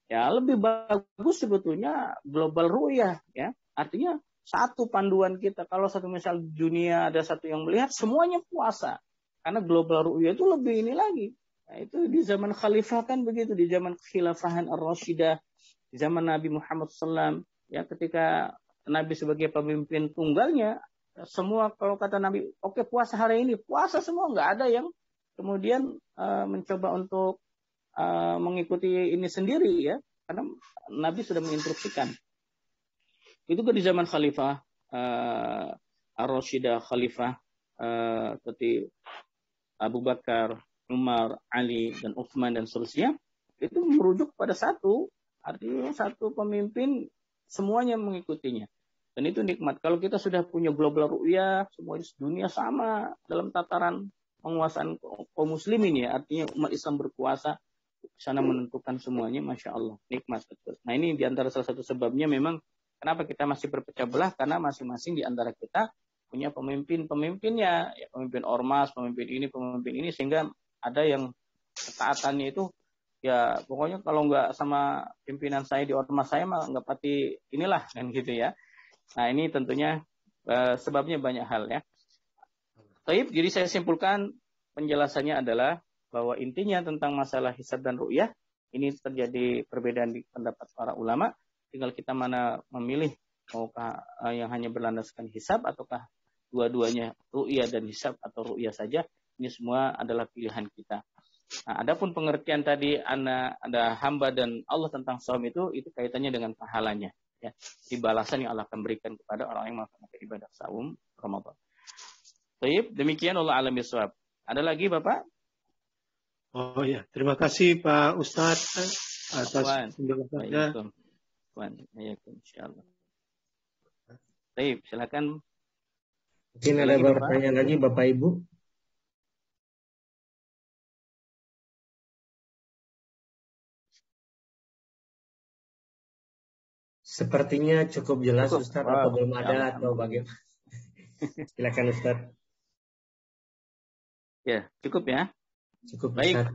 Ya, lebih bagus sebetulnya global ru'yah ya. Artinya satu panduan kita, kalau satu misal dunia ada satu yang melihat, semuanya puasa. Karena global ru'yah itu lebih ini lagi. Nah, itu di zaman khalifah kan begitu, di zaman khilafahan ar-rasyidah, di zaman Nabi Muhammad SAW, ya ketika Nabi sebagai pemimpin tunggalnya, semua kalau kata Nabi, oke, puasa hari ini, puasa semua, nggak ada yang kemudian mencoba untuk mengikuti ini sendiri ya, karena Nabi sudah menginstruksikan. Itu kan di zaman Khalifah Ar-Rasyidah, Khalifah seperti Abu Bakar, Umar, Ali, dan Utsman dan seterusnya, itu merujuk pada satu, artinya satu pemimpin semuanya mengikutinya. Dan itu nikmat. Kalau kita sudah punya global ru'yah, semua dunia sama dalam tataran penguasaan kaum muslimin ya, artinya umat Islam berkuasa, sana menentukan semuanya, Masya Allah, nikmat betul. Nah ini diantara salah satu sebabnya memang kenapa kita masih berpecah belah, karena masing-masing diantara kita punya pemimpin-pemimpinnya, ya, pemimpin ormas, pemimpin ini, sehingga ada yang ketaatannya itu, ya pokoknya kalau nggak sama pimpinan saya di ormas saya mah nggak pati inilah, kan gitu ya. Nah ini tentunya sebabnya banyak hal ya. Baik, jadi saya simpulkan penjelasannya adalah bahwa intinya tentang masalah hisab dan ru'yah, ini terjadi perbedaan di pendapat para ulama. Tinggal kita mana memilih, maukah yang hanya berlandaskan hisab, ataukah dua-duanya ru'yah dan hisab, atau ru'yah saja. Ini semua adalah pilihan kita. Nah, adapun pengertian tadi ada hamba dan Allah tentang saum itu kaitannya dengan pahalanya. Ya, di balasan yang Allah akan berikan kepada orang yang melakukan ibadah saum Ramadan. Baik, demikian Allah alam bisawab. Ada lagi Bapak? Oh ya, terima kasih Pak Ustadz atas penjelasannya. Insyaallah. Baik, silakan. Mungkin ada pertanyaan lagi Bapak Ibu. Sepertinya cukup jelas Ustadz, atau belum ada atau bagaimana? Silakan Ustadz. Ya, cukup ya. Cukup. Baik,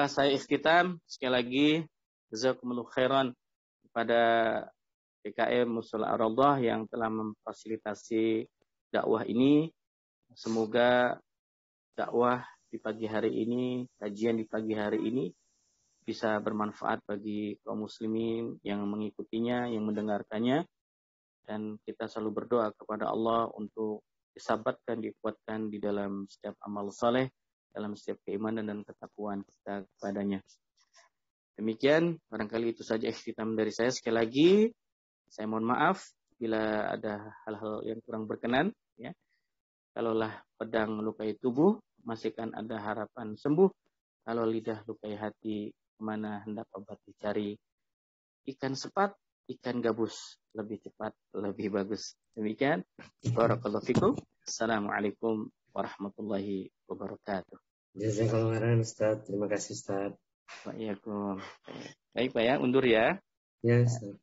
saya ikhtitam sekali lagi, jazakumullah khairan kepada PKM Musola Ar-Raudhah yang telah memfasilitasi dakwah ini. Semoga dakwah di pagi hari ini, kajian di pagi hari ini bisa bermanfaat bagi kaum muslimin yang mengikutinya, yang mendengarkannya, dan kita selalu berdoa kepada Allah untuk disabatkan, dikuatkan di dalam setiap amal saleh, dalam setiap keimanan dan ketakwaan kita kepadanya. Demikian, barangkali itu saja ikhtitam dari saya. Sekali lagi, saya mohon maaf bila ada hal-hal yang kurang berkenan. Ya. Kalaulah pedang melukai tubuh, masih kan ada harapan sembuh. Kalau lidah lukai hati, kemana hendak obat dicari? Ikan sepat, ikan gabus. Lebih cepat, lebih bagus. Demikian. Barakallahu fikum. Assalamualaikum warahmatullahi wabarakatuh. Jazakallahu khairan Ustaz. Terima kasih Ustaz. Waalaikumsalam. Baik Pak ya, undur ya. Ya Ustaz.